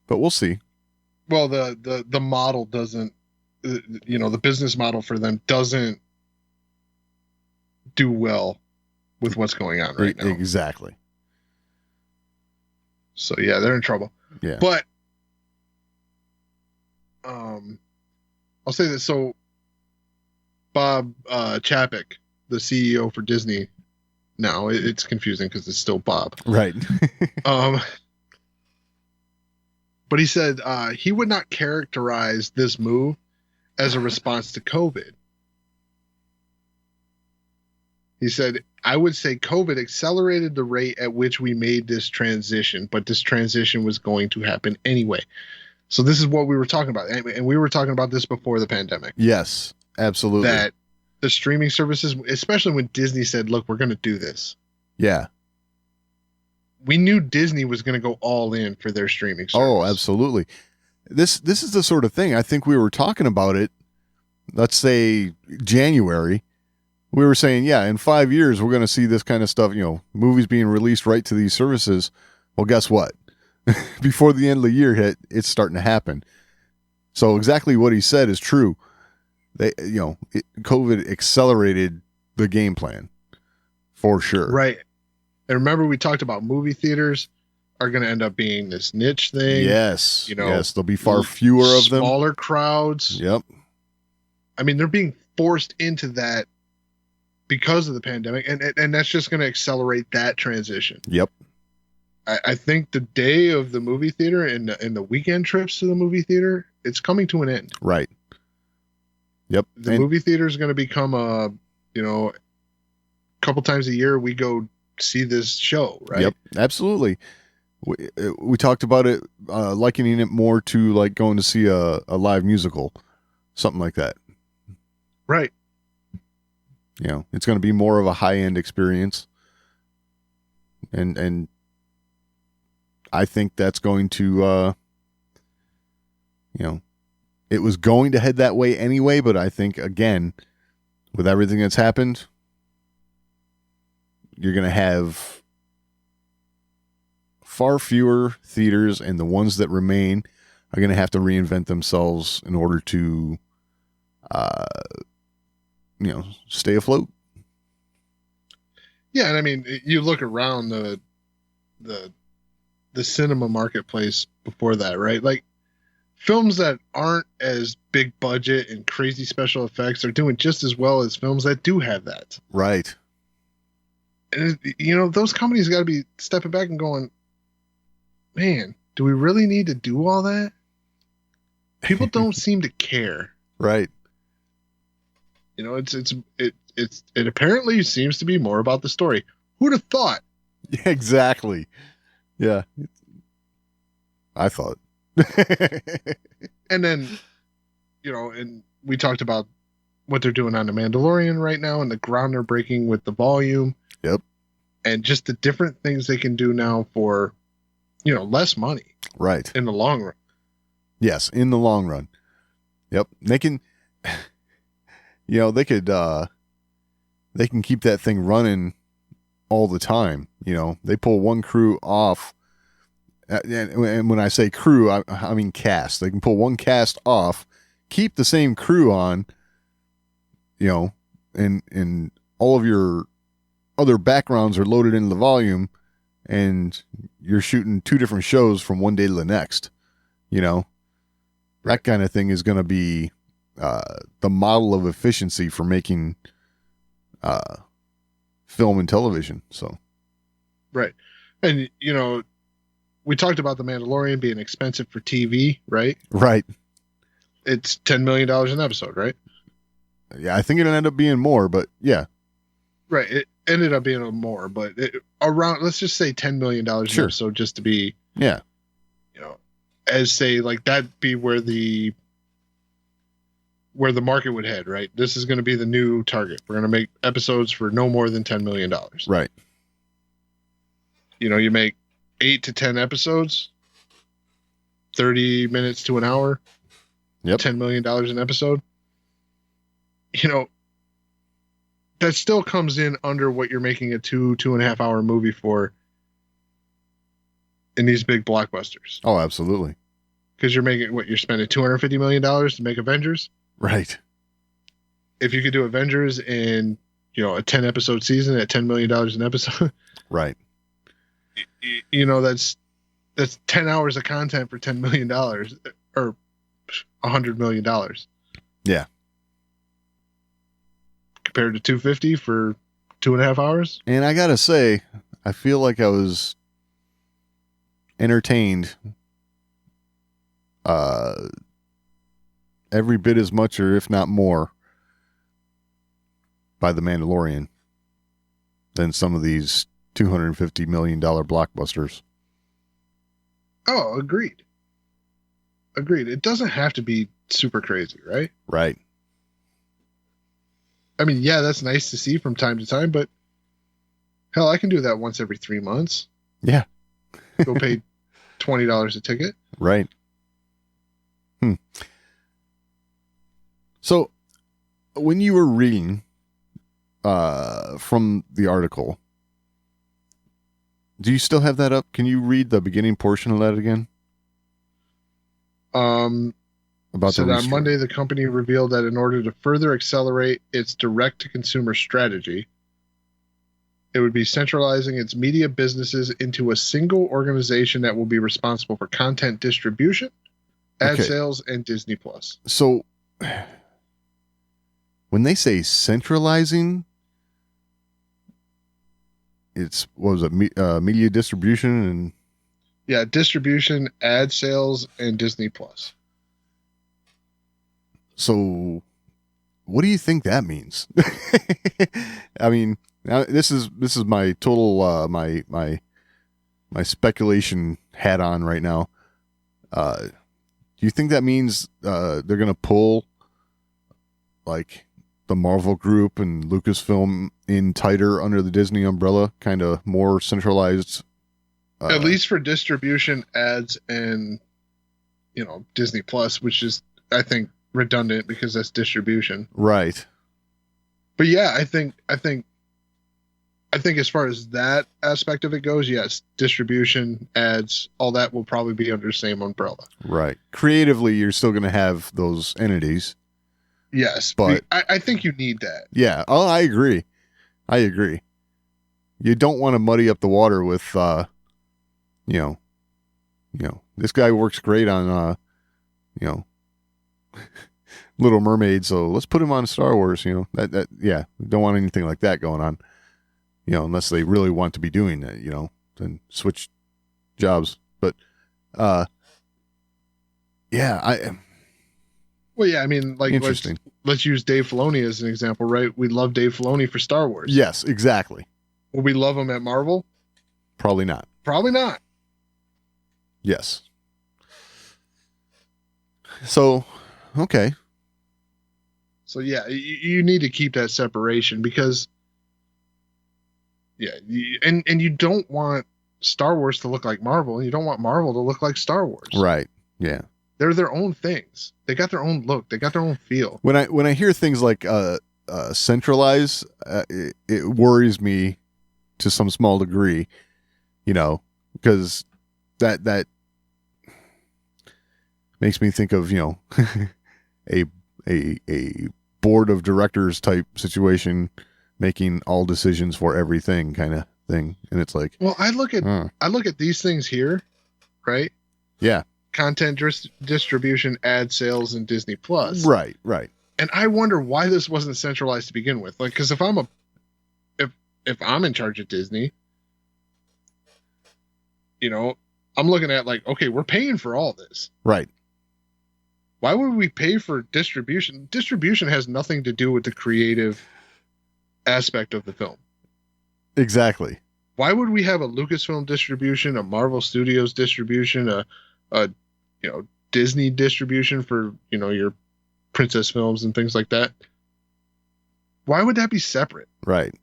but we'll see. Well, the model doesn't, the business model for them doesn't do well with what's going on right now. Exactly. So yeah, they're in trouble. Yeah. But I'll say this. So Bob Chapek, the CEO for Disney, now it's confusing because it's still Bob. Right. But he said he would not characterize this move as a response to COVID. He said, I would say COVID accelerated the rate at which we made this transition, but this transition was going to happen anyway. So this is what we were talking about. And we were talking about this before the pandemic. Yes, absolutely. That the streaming services, especially when Disney said, look, we're going to do this. Yeah. We knew Disney was going to go all in for their streaming service. Oh, absolutely. This is the sort of thing. I think we were talking about it, let's say January. We were saying, yeah, in 5 years, we're going to see this kind of stuff, movies being released right to these services. Well, guess what? Before the end of the year hit, it's starting to happen. So exactly what he said is true. COVID accelerated the game plan for sure. Right. And remember, we talked about movie theaters are going to end up being this niche thing. Yes. Yes, there'll be far fewer of them. Smaller crowds. Yep. I mean, they're being forced into that because of the pandemic, and that's just going to accelerate that transition. Yep. I think the day of the movie theater and the weekend trips to the movie theater, it's coming to an end. Right. Yep. The movie theater is going to become a couple times a year we go see this show, right? Yep, absolutely. We talked about it, likening it more to like going to see a live musical, something like that. Right. It's going to be more of a high-end experience. And I think that's going to, it was going to head that way anyway, but I think, again, with everything that's happened, you're going to have far fewer theaters, and the ones that remain are going to have to reinvent themselves in order to, stay afloat. Yeah, and I mean, you look around the cinema marketplace before that, right? Like films that aren't as big budget and crazy special effects are doing just as well as films that do have that. Right. And those companies got to be stepping back and going, man, do we really need to do all that? People don't seem to care. Right. It apparently seems to be more about the story. Who'd have thought? Yeah, exactly. Yeah. I thought. And then, and we talked about what they're doing on the Mandalorian right now and the ground they're breaking with the volume. Yep. And just the different things they can do now for, less money. Right. In the long run. Yes, in the long run. Yep. They can, they can keep that thing running all the time. They pull one crew off. And when I say crew, I mean cast. They can pull one cast off, keep the same crew on, and all of your other backgrounds are loaded into the volume, and you're shooting two different shows from one day to the next. That kind of thing is going to be the model of efficiency for making film and television. So, right. And, we talked about The Mandalorian being expensive for TV, right? Right. It's $10 million an episode, right? Yeah, I think it'll end up being more, but yeah. Right. It ended up being more, but around, let's just say $10 million an episode, just to be, yeah, as say like that be where the market would head, right? This is going to be the new target. We're going to make episodes for no more than $10 million. Right. You make 8 to 10 episodes, 30 minutes to an hour, yep. $10 million an episode. That still comes in under what you're making a 2.5 hour movie for in these big blockbusters. Oh, absolutely. Because you're spending $250 million to make Avengers. Right. If you could do Avengers in, a 10 episode season at $10 million an episode. Right. That's 10 hours of content for $10 million or $100 million. Yeah. Compared to 250 for 2.5 hours. And I gotta say, I feel like I was entertained every bit as much, or if not more, by The Mandalorian than some of these $250 million blockbusters. Oh, agreed. It doesn't have to be super crazy, right? Right. I mean, yeah, that's nice to see from time to time, but hell, I can do that once every 3 months. Yeah. Go pay $20 a ticket. Right. So when you were reading from the article, do you still have that up? Can you read the beginning portion of that again? About so on Monday, the company revealed that in order to further accelerate its direct-to-consumer strategy, it would be centralizing its media businesses into a single organization that will be responsible for content distribution, ad sales, and Disney Plus. So when they say centralizing, it's, what was it, media distribution and... Yeah, distribution, ad sales, and Disney Plus. So what do you think that means? I mean, this is my total my speculation hat on right now. Do you think that means they're going to pull like the Marvel Group and Lucasfilm in tighter under the Disney umbrella, kind of more centralized? At least for distribution, ads, and Disney Plus, which is, I think, redundant because that's distribution. Right. But yeah, I think as far as that aspect of it goes, yes, distribution, ads, all that will probably be under the same umbrella. Right. Creatively, you're still going to have those entities. Yes, but I think you need that. Yeah. Oh, I agree. You don't want to muddy up the water with, this guy works great on, Little Mermaid, so let's put him on Star Wars. We don't want anything like that going on. Unless they really want to be doing that. Then switch jobs. But, yeah, Well, yeah, I mean, like, interesting. Let's use Dave Filoni as an example, right? We love Dave Filoni for Star Wars. Yes, exactly. Will we love him at Marvel? Probably not. Probably not. Yes. So, okay. So, yeah, you need to keep that separation because, yeah, and you don't want Star Wars to look like Marvel, and you don't want Marvel to look like Star Wars. Right. Yeah. They're their own things. They got their own look. They got their own feel. When I hear things like centralize, it worries me to some small degree, because that makes me think of a board of directors type situation, making all decisions for everything kind of thing, and it's like, well, I look at these things here, right? Yeah. Content distribution, ad sales, and Disney Plus. Right. And I wonder why this wasn't centralized to begin with. Like, because if I'm in charge of Disney, I'm looking at like, okay, we're paying for all this. Right. Why would we pay for distribution? Distribution has nothing to do with the creative aspect of the film. Exactly. Why would we have a Lucasfilm distribution, a Marvel Studios distribution, a Disney distribution for, your princess films and things like that? Why would that be separate? Right.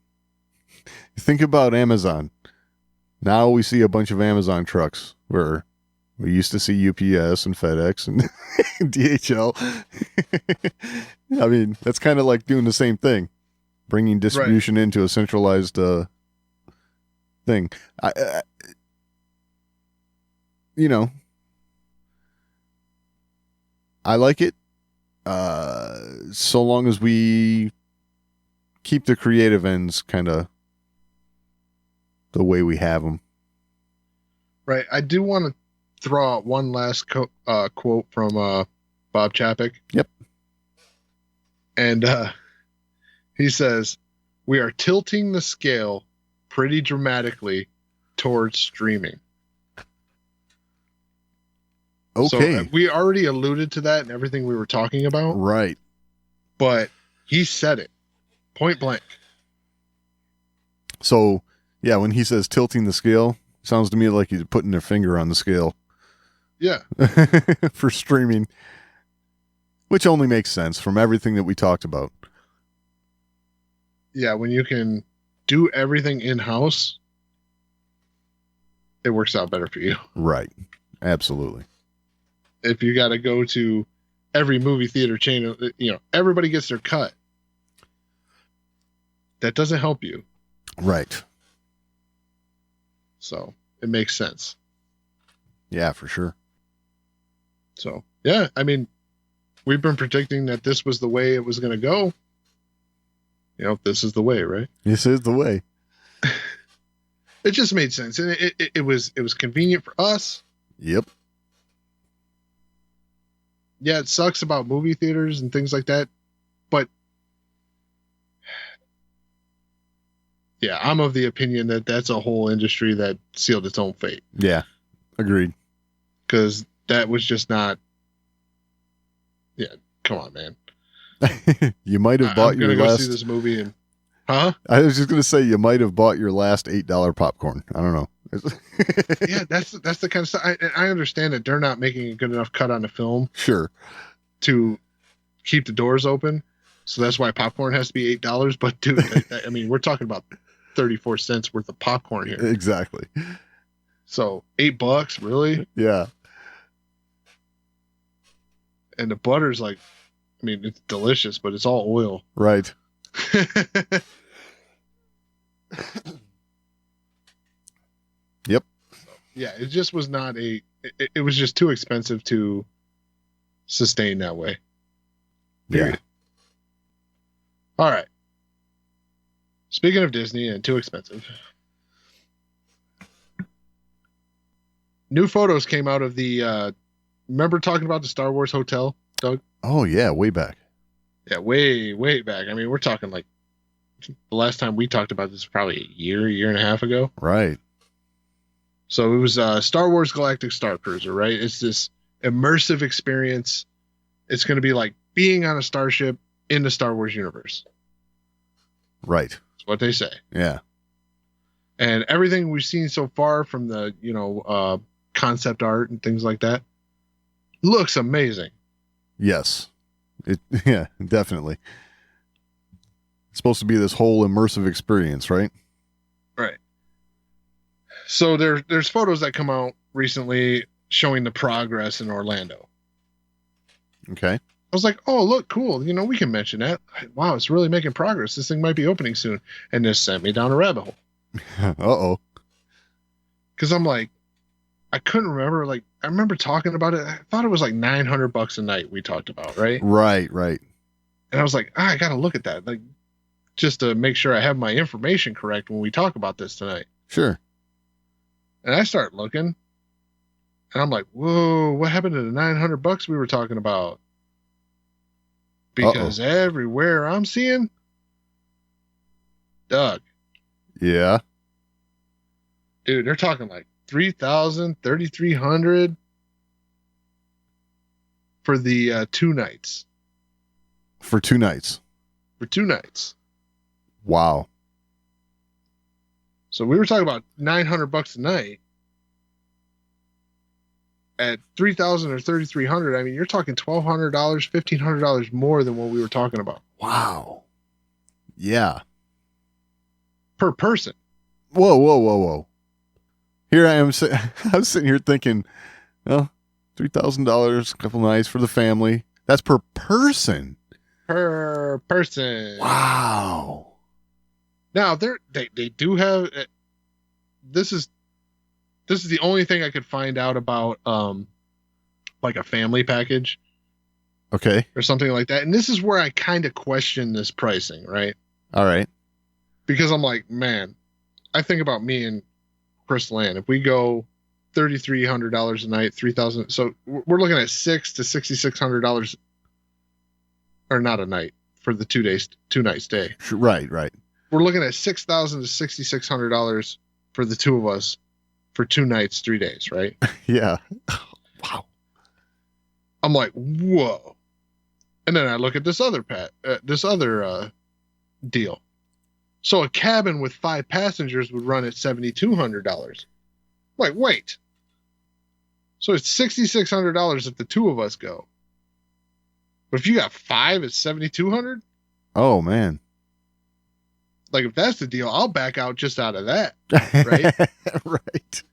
Think about Amazon. Now we see a bunch of Amazon trucks where we used to see UPS and FedEx and DHL. I mean, that's kind of like doing the same thing, bringing distribution into a centralized thing. I like it so long as we keep the creative ends kind of the way we have them. Right. I do want to throw out one last quote from Bob Chapek. Yep. And he says, "We are tilting the scale pretty dramatically towards streaming." Okay. So we already alluded to that in everything we were talking about. Right. But he said it point blank. So, yeah, when he says tilting the scale, sounds to me like he's putting their finger on the scale. Yeah. For streaming, which only makes sense from everything that we talked about. Yeah, when you can do everything in-house, it works out better for you. Right. Absolutely. If you got to go to every movie theater chain, everybody gets their cut. That doesn't help you. Right. So it makes sense. Yeah, for sure. So, yeah, I mean, we've been predicting that this was the way it was going to go. This is the way, right? This is the way. It just made sense. And it was convenient for us. Yep. Yeah, it sucks about movie theaters and things like that. But, yeah, I'm of the opinion that that's a whole industry that sealed its own fate. Yeah, agreed. Because that was just not. Yeah, come on, man. You might have bought your last. I'm gonna last. go see this movie and. Huh? I was just gonna say you might have bought your last $8 popcorn. I don't know. Yeah, that's the kind of stuff. I understand that they're not making a good enough cut on the film. Sure. To keep the doors open, so that's why popcorn has to be $8. But dude, I mean, we're talking about 34 cents worth of popcorn here. Exactly. So $8, really? Yeah. And the butter's like, I mean, it's delicious, but it's all oil. Right. Yep. Yeah, it just was not it was just too expensive to sustain that way. Period. Yeah. All right. Speaking of Disney and too expensive, new photos came out of the remember talking about the Star Wars hotel, Doug? Oh yeah, way back. Yeah, way back. I mean, we're talking like the last time we talked about this was probably a year and a half ago. Right. So it was Star Wars Galactic Star Cruiser, right? It's this immersive experience. It's going to be like being on a starship in the Star Wars universe. Right. That's what they say. Yeah. And everything we've seen so far from the, concept art and things like that looks amazing. Yes. Yeah, definitely. It's supposed to be this whole immersive experience, right? Right. So there's photos that come out recently showing the progress in Orlando. Okay. I was like, oh, look, cool. We can mention that. Wow, it's really making progress. This thing might be opening soon. And this sent me down a rabbit hole. Uh-oh. Because I'm like, I couldn't remember. Like, I remember talking about it. I thought it was like $900 a night we talked about, right? Right. And I was like, I got to look at that. Like, just to make sure I have my information correct when we talk about this tonight. Sure. And I start looking, and I'm like, whoa, what happened to the $900 we were talking about? Because everywhere I'm seeing, Doug. Yeah. Dude, they're talking like $3,000, $3,300 for the 2 nights. For 2 nights. For 2 nights. Wow. So we were talking about $900 a night. At $3,000 or $3,300, I mean, you're talking $1,200, $1,500 more than what we were talking about Wow. Yeah. per person. Whoa. Here I am. I was sitting here thinking, well, $3,000, a couple nights for the family. That's per person. Per person. Wow. Now they do have. This is the only thing I could find out about, like a family package Okay. or something like that. And this is where I kind of question this pricing, right? All right. Because I'm like, man, I think about me and Chris Land. If we go $3,300 a night, 3,000, so we're looking at $600 to $6,600, or not a night for the 2 night stay. Right. We're looking at $6,000 to $6,600 for the 2 of us for 2 nights, 3 days, right? Yeah. Wow. I'm like, whoa. And then I look at this other deal. So a cabin with 5 passengers would run at $7,200. Like, wait. So it's $6,600 if the 2 of us go. But if you got 5, it's $7,200. Oh man. Like, if that's the deal, I'll back out just out of that. Right. Right.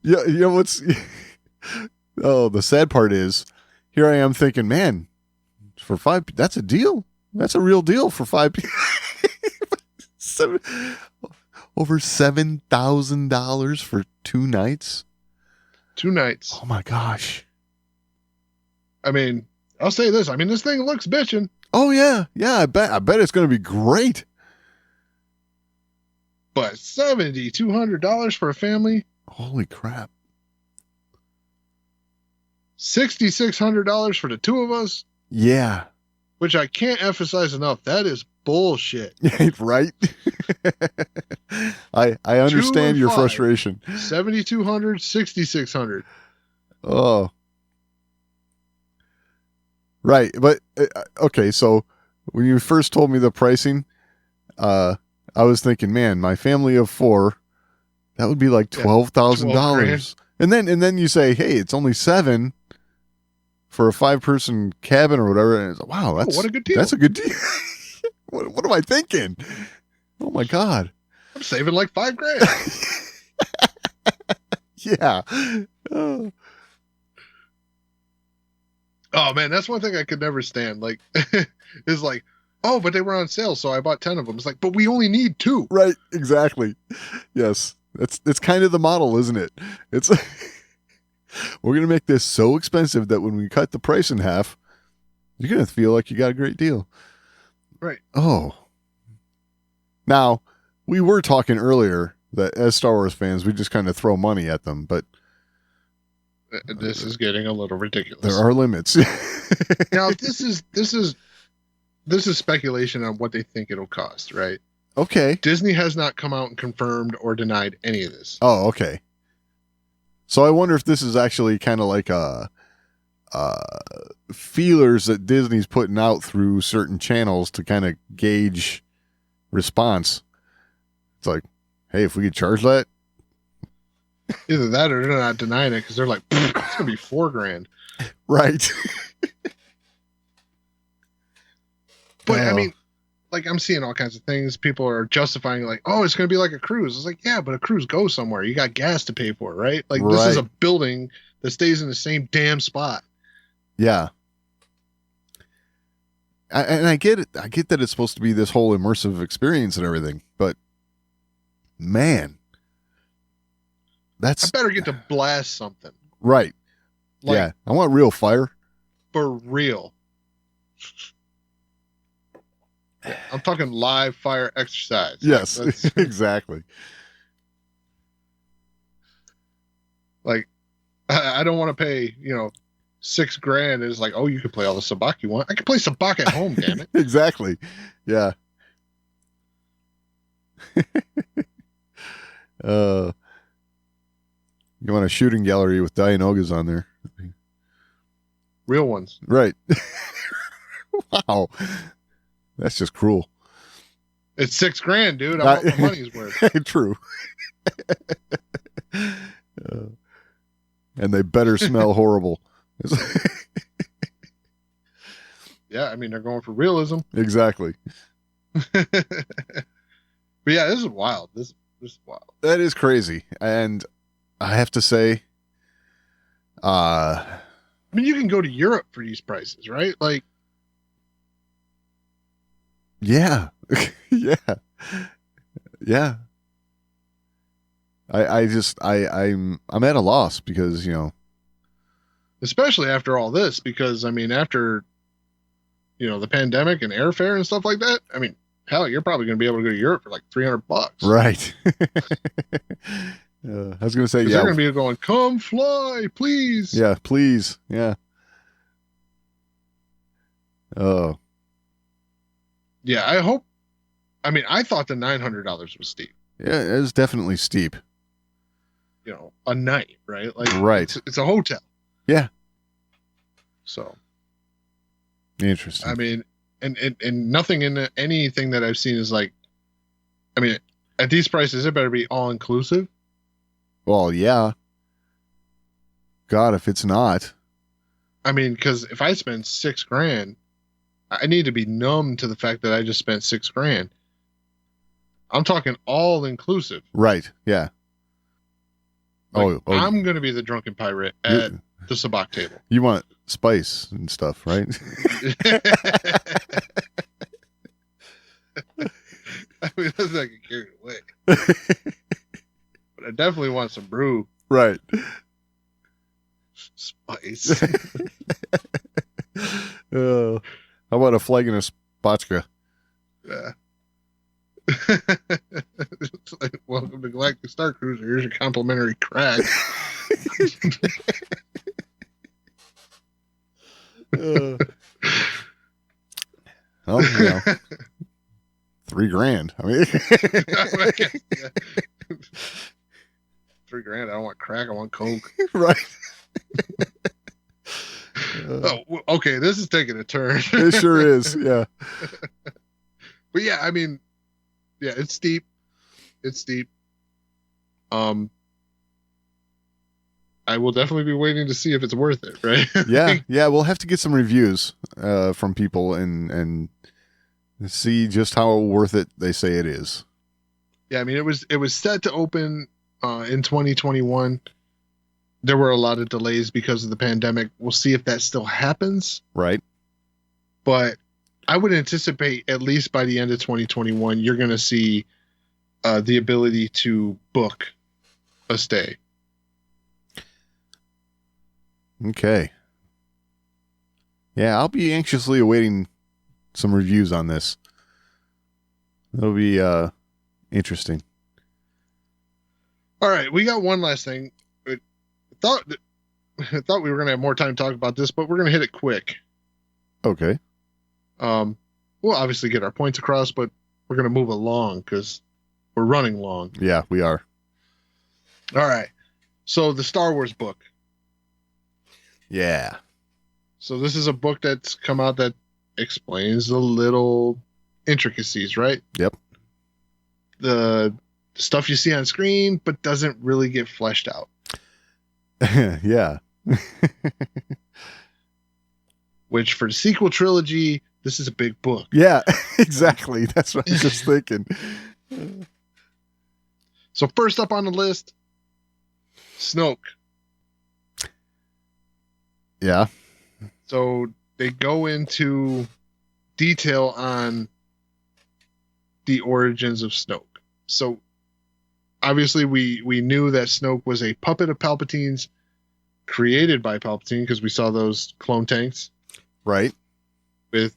Yeah. You know what's? Oh, the sad part is, here I am thinking, man, for 5, that's a deal. That's a real deal for 5 people. Over $7,000 for 2 nights. 2 nights. Oh my gosh. I mean, I'll say this. I mean, this thing looks bitchin'. Oh yeah. I bet it's going to be great. But $7,200 for a family. Holy crap. $6,600 for the 2 of us. Yeah. Which I can't emphasize enough. That is bullshit. Right. I understand your 5. frustration. $7,200, $6,600. Oh. Right. But okay, so when you first told me the pricing, I was thinking, man, my family of 4, that would be like $12,000. And then you say, hey, it's only 7 for a 5-person cabin or whatever. And it's like, wow, what a good deal. That's a good deal. What am I thinking? Oh my God. I'm saving like $5,000. Yeah. Oh man, that's one thing I could never stand. Like, is like, oh, but they were on sale, so I bought 10 of them. It's like, but we only need 2. Right. Exactly. Yes. It's kind of the model, isn't it? It's we're going to make this so expensive that when we cut the price in half, you're going to feel like you got a great deal. Right. Oh. Now, we were talking earlier that as Star Wars fans, we just kind of throw money at them, but this is getting a little ridiculous. there are limits. Now, this is speculation on what they think it'll cost, right? Okay. Disney has not come out and confirmed or denied any of this. Oh, okay. So I wonder if this is actually kind of like feelers that Disney's putting out through certain channels to kind of gauge response. It's like, hey, if we could charge that. Either that or they're not denying it because they're like, it's going to be $4,000. Right. But I mean, like, I'm seeing all kinds of things. People are justifying like, oh, it's going to be like a cruise. It's like, yeah, but a cruise goes somewhere. You got gas to pay for, right? Like, This is a building that stays in the same damn spot. Yeah. And I get it. I get that it's supposed to be this whole immersive experience and everything, but man, I better get to blast something. Right. Like, yeah. I want real fire. For real. Yeah, I'm talking live fire exercise. Yes, exactly. Like, I don't want to pay, $6,000. It's like, oh, you can play all the sabacc you want. I can play sabacc at home, damn it. Exactly. Yeah. You want a shooting gallery with Dianogas on there. Real ones. Right. Wow. That's just cruel. It's $6,000, dude. I want my money's worth. True. And they better smell horrible. Yeah, I mean, they're going for realism. Exactly. But yeah, this is wild. This is wild. That is crazy. And I have to say, I mean, you can go to Europe for these prices, right? Like, yeah. Yeah. Yeah. I'm at a loss because, especially after all this, because I mean, after, the pandemic and airfare and stuff like that, I mean, hell, you're probably going to be able to go to Europe for like $300. right. I was going to say, yeah. They're going to be going, come fly, please. Yeah, please. Yeah. Oh. Yeah, I hope. I mean, I thought the $900 was steep. Yeah, it was definitely steep. A night, right? Like, right. It's a hotel. Yeah. So. Interesting. I mean, and nothing in anything that I've seen is like, I mean, at these prices, it better be all inclusive. Well, yeah. God, if it's not. I mean, because if I spend $6,000, I need to be numb to the fact that I just spent $6,000. I'm talking all inclusive. Right. Yeah. Like, I'm going to be the drunken pirate at the sabacc table. You want spice and stuff, right? I mean, that's not get carried away. But I definitely want some brew. Right. Spice. How about a flag and a spotchka? Yeah. It's like, welcome to Galactic Star Cruiser. Here's your complimentary crack. Well, $3,000. I mean, $3,000. I don't want crack. I want Coke. Right. Okay. This is taking a turn. It sure is. Yeah. But yeah, I mean, yeah, it's steep. It's steep. I will definitely be waiting to see if it's worth it, right? Yeah, yeah. We'll have to get some reviews from people and see just how worth it they say it is. Yeah, I mean, it was set to open in 2021. There were a lot of delays because of the pandemic. We'll see if that still happens. Right. But I would anticipate at least by the end of 2021, you're going to see the ability to book a stay. Okay. Yeah, I'll be anxiously awaiting some reviews on this. It'll be interesting. All right, we got one last thing. I thought we were going to have more time to talk about this, but we're going to hit it quick. Okay. We'll obviously get our points across, but we're going to move along because we're running long. Yeah, we are. All right. So the Star Wars book. Yeah. So this is a book that's come out that explains the little intricacies, right? Yep. The stuff you see on screen, but doesn't really get fleshed out. Yeah. Which for the sequel trilogy, this is a big book. Yeah, exactly. That's what I was just thinking. So first up on the list, Snoke. Yeah. So they go into detail on the origins of Snoke. So obviously we knew that Snoke was a puppet of Palpatine's, created by Palpatine, because we saw those clone tanks. Right. With,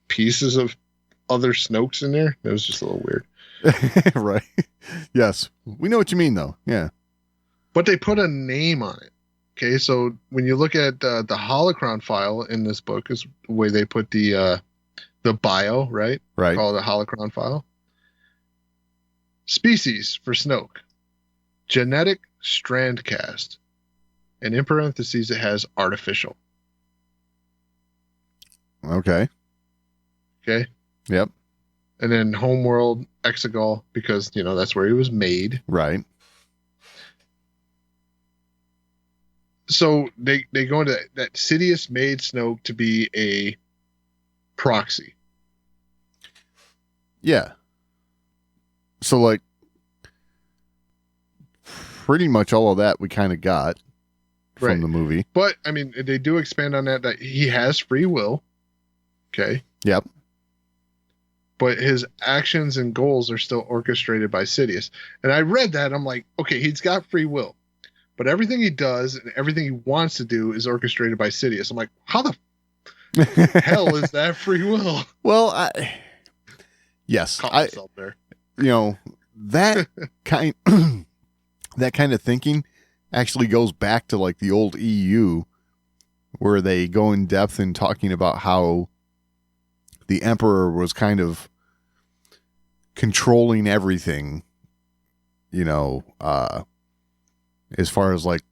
pieces of other Snokes in there. That was just a little weird. Right. Yes. We know what you mean, though. Yeah. But they put a name on it. Okay, so when you look at the holocron file in this book, is the way they put the bio, right? Right. Called a holocron file. Species for Snoke. Genetic strand cast. And in parentheses, it has artificial. Okay. Okay. Yep. And then homeworld Exegol, because, that's where he was made. Right. So they go into that Sidious made Snoke to be a proxy. Yeah. So, like, pretty much all of that we kind of got from the movie. But, I mean, they do expand on that he has free will. Okay. Yep. But his actions and goals are still orchestrated by Sidious. And I read that. I'm like, okay, he's got free will. But everything he does and everything he wants to do is orchestrated by Sidious. I'm like, how the hell is that free will? Well, yes. Caught myself there. That kind that kind of thinking actually goes back to like the old EU, where they go in depth in talking about how the Emperor was kind of controlling everything, as far as like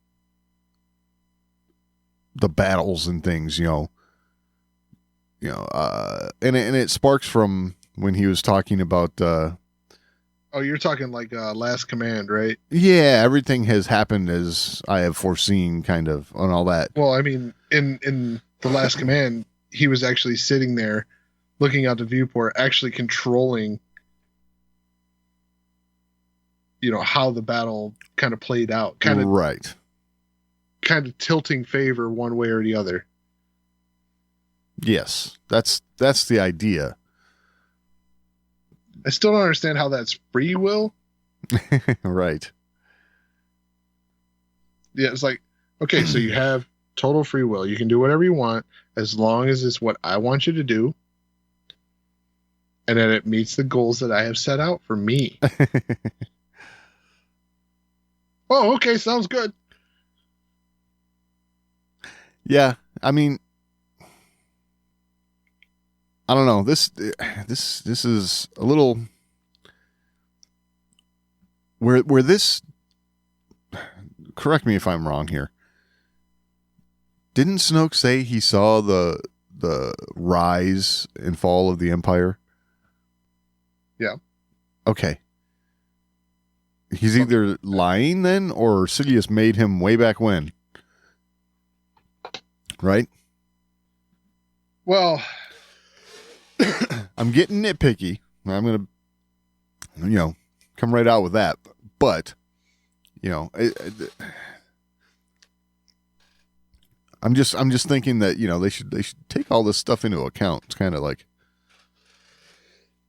the battles and things, and it sparks from when he was talking about oh, you're talking like Last Command, right? Yeah, everything has happened as I have foreseen, kind of, and all that. Well, I mean, in the Last Command, he was actually sitting there looking out the viewport, actually controlling how the battle kind of played out, kind of tilting favor one way or the other. Yes, that's the idea. I still don't understand how that's free will. Right. Yeah, it's like, okay, so you have total free will. You can do whatever you want as long as it's what I want you to do. And then it meets the goals that I have set out for me. Oh, okay, sounds good. Yeah, I mean, I don't know. This is a little where this. Correct me if I'm wrong here. Didn't Snoke say he saw the rise and fall of the Empire? Yeah. Okay. He's either lying then, or Sidious made him way back when. Right? Well, I'm getting nitpicky. I'm going to, come right out with that. But, I'm just thinking that, they should take all this stuff into account. It's kind of like,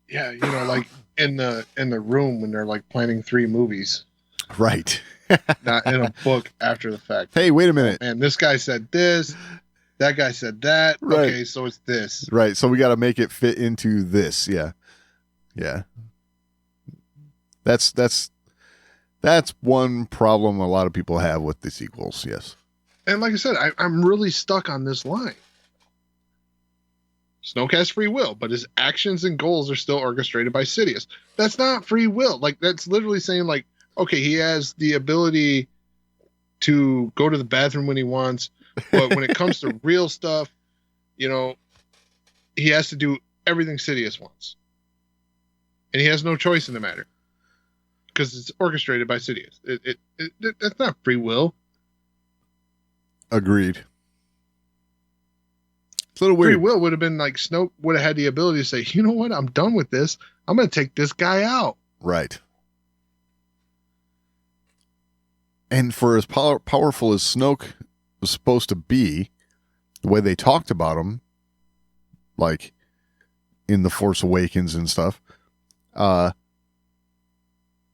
yeah, like in the room when they're like planning 3 movies. Right. Not in a book after the fact. Hey, wait a minute. And this guy said this, that guy said that. Right. Okay, so it's this. Right. So we got to make it fit into this. Yeah. Yeah. That's one problem a lot of people have with the sequels. Yes. And like I said, I'm really stuck on this line. Snoke has free will, but his actions and goals are still orchestrated by Sidious. That's not free will. Like, that's literally saying, like, okay, he has the ability to go to the bathroom when he wants, but when it comes to real stuff, he has to do everything Sidious wants. And he has no choice in the matter. Because it's orchestrated by Sidious. That's not free will. Agreed. It's a little weird. Free will would have been like Snoke would have had the ability to say, you know what, I'm done with this. I'm going to take this guy out. Right. And for as powerful as Snoke was supposed to be, the way they talked about him, like in The Force Awakens and stuff,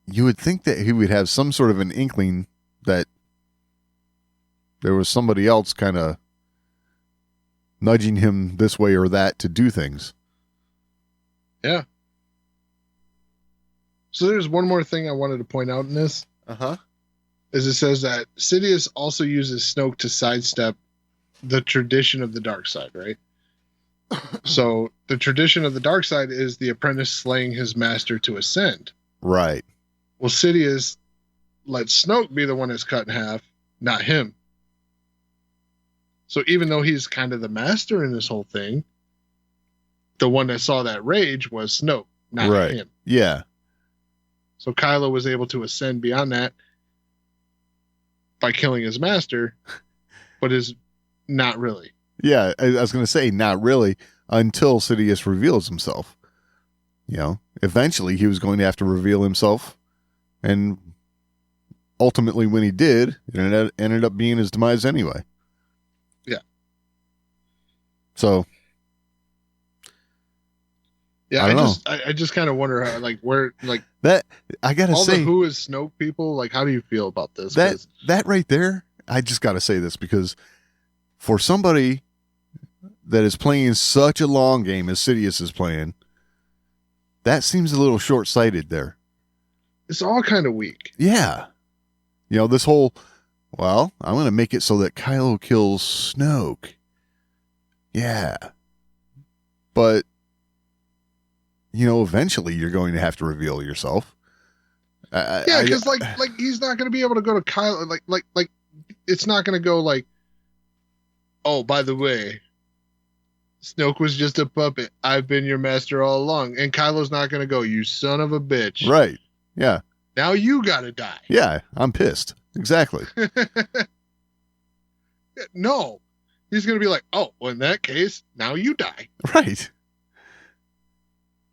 you would think that he would have some sort of an inkling that there was somebody else kind of nudging him this way or that to do things. Yeah. So there's one more thing I wanted to point out in this. Uh-huh. Is it says that Sidious also uses Snoke to sidestep the tradition of the dark side, right? So the tradition of the dark side is the apprentice slaying his master to ascend. Right. Well, Sidious let Snoke be the one that's cut in half, not him. So even though he's kind of the master in this whole thing, the one that saw that rage was Snoke, not him. Yeah. So Kylo was able to ascend beyond that by killing his master, but is not really. Yeah, I was going to say not really until Sidious reveals himself. You know, eventually he was going to have to reveal himself, and ultimately when he did, it ended up being his demise anyway. Yeah. So yeah, I just kind of wonder how, like, where, like, that I gotta all say, the who is Snoke people, like, how do you feel about this? That right there, I just gotta say this because for somebody that is playing such a long game as Sidious is playing, that seems a little short-sighted there. It's all kind of weak. Yeah. You know, this whole, well, I'm going to make it so that Kylo kills Snoke. Yeah. But, you know, eventually you're going to have to reveal yourself. Yeah, because like he's not going to be able to go to Kylo. Like it's not going to go like, oh, by the way, Snoke was just a puppet. I've been your master all along. And Kylo's not going to go, you son of a bitch. Right. Yeah. Now you got to die. Yeah, I'm pissed. Exactly. No. He's going to be like, oh, well, in that case, now you die. Right.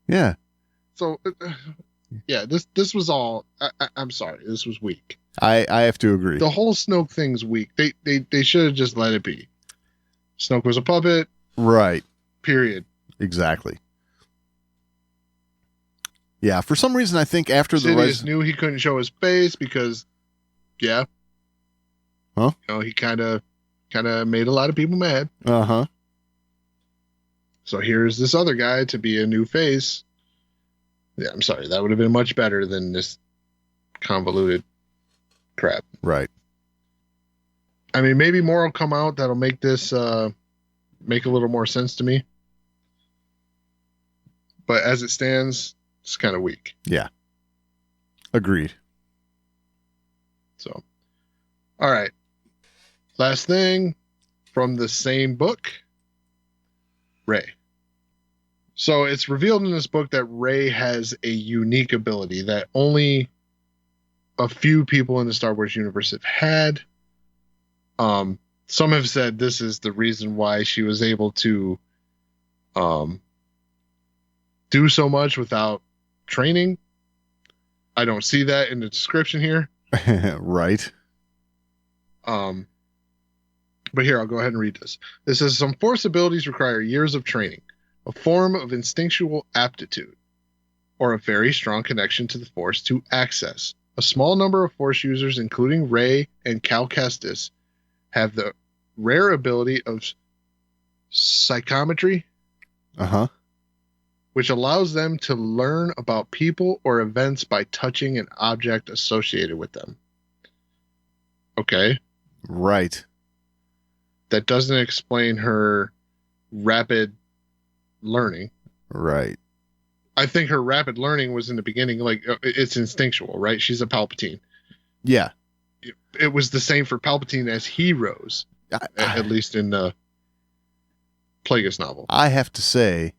Yeah. So, yeah, this was all, I'm sorry, this was weak. I have to agree. The whole Snoke thing's weak. They should have just let it be. Snoke was a puppet. Right. Period. Exactly. Yeah, for some reason I think after the Sidious knew he couldn't show his face because, yeah. Huh? You know, he kind of made a lot of people mad. Uh-huh. So here's this other guy to be a new face. Yeah, I'm sorry. That would have been much better than this convoluted crap. Right. I mean, maybe more will come out that'll make this make a little more sense to me. But as it stands, it's kind of weak. Yeah. Agreed. So, all right. Last thing from the same book, Rey. So it's revealed in this book that Rey has a unique ability that only a few people in the Star Wars universe have had. Some have said this is the reason why she was able to do so much without training. I don't see that in the description here. Right. But here, I'll go ahead and read this. This says, some Force abilities require years of training, a form of instinctual aptitude, or a very strong connection to the Force to access. A small number of Force users, including Rey and Cal Kestis, have the rare ability of psychometry, which allows them to learn about people or events by touching an object associated with them. Okay. Right. That doesn't explain her rapid learning. Right. I think her rapid learning was in the beginning, like, it's instinctual, right? She's a Palpatine. Yeah. It was the same for Palpatine as he rose, at least in the Plagueis novel. I have to say,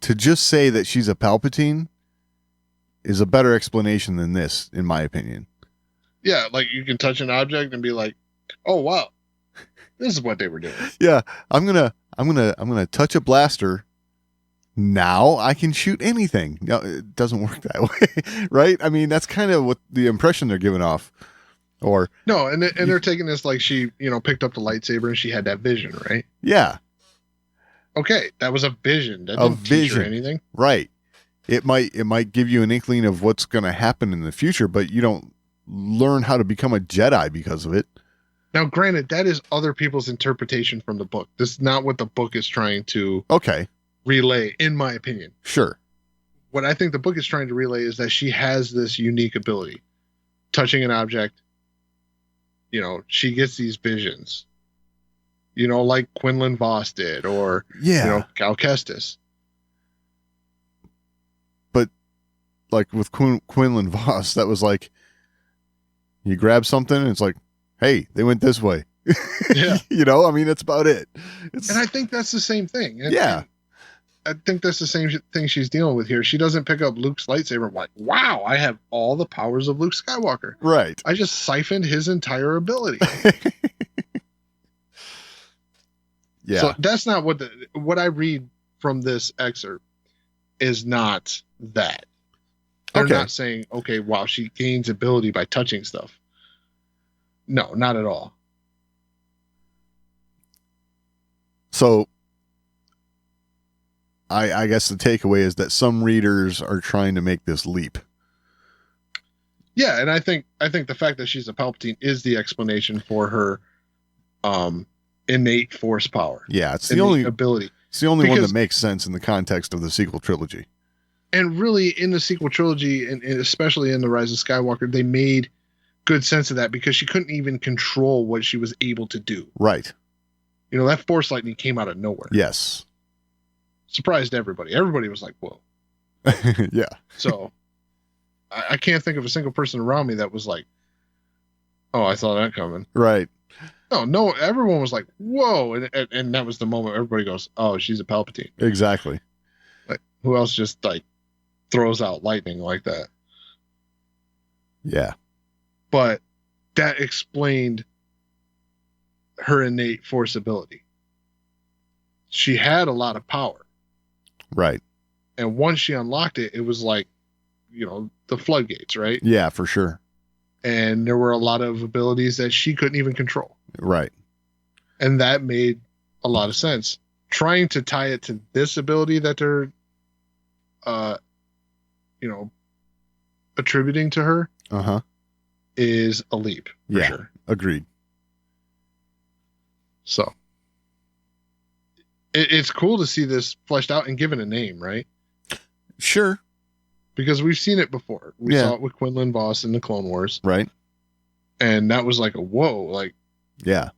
to just say that she's a Palpatine is a better explanation than this, in my opinion. Yeah, like you can touch an object and be like, "Oh wow, this is what they were doing." Yeah, I'm gonna touch a blaster. Now I can shoot anything. No, it doesn't work that way, right? I mean, that's kind of what the impression they're giving off. Or no, and they're taking this like she, picked up the lightsaber and she had that vision, right? Yeah. Okay, that was a vision. That didn't teach her anything, right? It might give you an inkling of what's going to happen in the future, but you don't learn how to become a Jedi because of it. Now, granted, that is other people's interpretation from the book. This is not what the book is trying to relay, in my opinion. Sure. What I think the book is trying to relay is that she has this unique ability. Touching an object, she gets these visions. Like Quinlan Voss did, or Cal Kestis. But like with Quinlan Voss, that was like, you grab something and it's like, hey, they went this way. Yeah. You know, I mean, that's about it. And I think that's the same thing. Yeah. I think that's the same thing she's dealing with here. She doesn't pick up Luke's lightsaber like, wow, I have all the powers of Luke Skywalker. Right. I just siphoned his entire ability. Yeah. So that's not what I read from this excerpt is not that. They're Okay. not saying, okay, wow, she gains ability by touching stuff. No, not at all. So I guess the takeaway is that some readers are trying to make this leap. Yeah, and I think the fact that she's a Palpatine is the explanation for her innate force power. Yeah, it's innate the only ability. It's the only one Because- that makes sense in the context of the sequel trilogy. And really, in the sequel trilogy, and especially in The Rise of Skywalker, they made good sense of that because she couldn't even control what she was able to do. Right. You know, that force lightning came out of nowhere. Yes. Surprised everybody. Everybody was like, whoa. Yeah. So I can't think of a single person around me that was like, oh, I saw that coming. Right. No, everyone was like, whoa. And that was the moment everybody goes, oh, she's a Palpatine. Exactly. Like, who else just like throws out lightning like that? Yeah. But that explained her innate force ability. She had a lot of power. Right. And once she unlocked it, it was like, you know, the floodgates, right? Yeah, for sure. And there were a lot of abilities that she couldn't even control. Right. And that made a lot of sense. Trying to tie it to this ability that they're, you know, attributing to her Uh-huh. is a leap, for Yeah. sure. Agreed. So it's cool to see this fleshed out and given a name, right? Sure. Because we've seen it before. We Yeah. saw it with Quinlan Voss in the Clone Wars, Right. and that was like a whoa. Like, Yeah.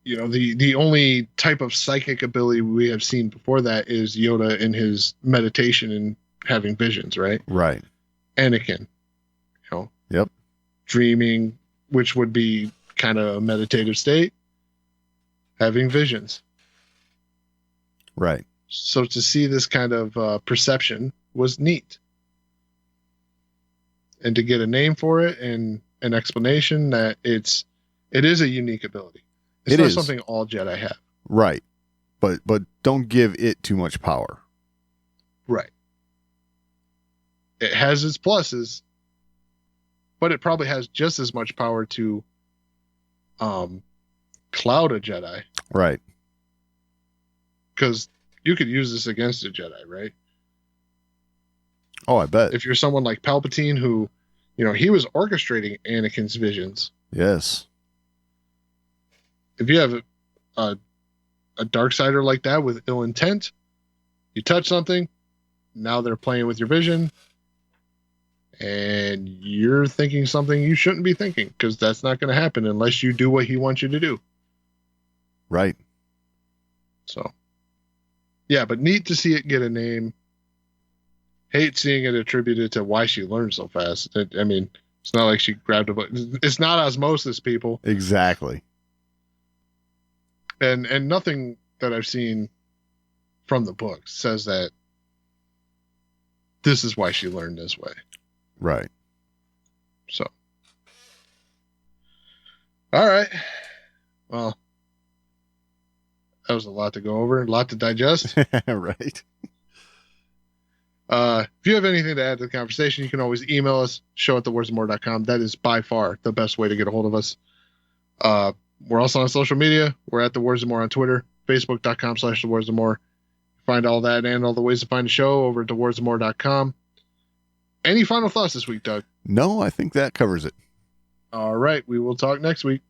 you know, the only type of psychic ability we have seen before that is Yoda in his meditation and having visions, right? Right. Anakin, you know, Yep. dreaming, which would be kind of a meditative state, having visions. Right. So to see this kind of perception was neat. And to get a name for it and an explanation that it is a unique ability. It's It not is. something all Jedi have. Right. But don't give it too much power. Right. It has its pluses, but it probably has just as much power to cloud a Jedi, Right. because you could use this against a Jedi, right? Oh, I bet. If you're someone like Palpatine who, you know, he was orchestrating Anakin's visions. Yes. If you have a Darksider like that with ill intent, you touch something, now they're playing with your vision, and you're thinking something you shouldn't be thinking, because that's not going to happen unless you do what he wants you to do. Right. So, yeah, but neat to see it get a name. Hate seeing it attributed to why she learned so fast. I mean, it's not like she grabbed a book. It's not osmosis, people. Exactly. And nothing that I've seen from the book says that this is why she learned this way. Right. So, all right. Well, that was a lot to go over, a lot to digest. Right. If you have anything to add to the conversation, you can always email us, show@thewarsandmore.com. That is by far the best way to get a hold of us. We're also on social media. We're at The Wars and More on Twitter, facebook.com/The Wars and More. Find all that and all the ways to find the show over at thewarsandmore.com. Any final thoughts this week, Doug? No, I think that covers it. All right. We will talk next week.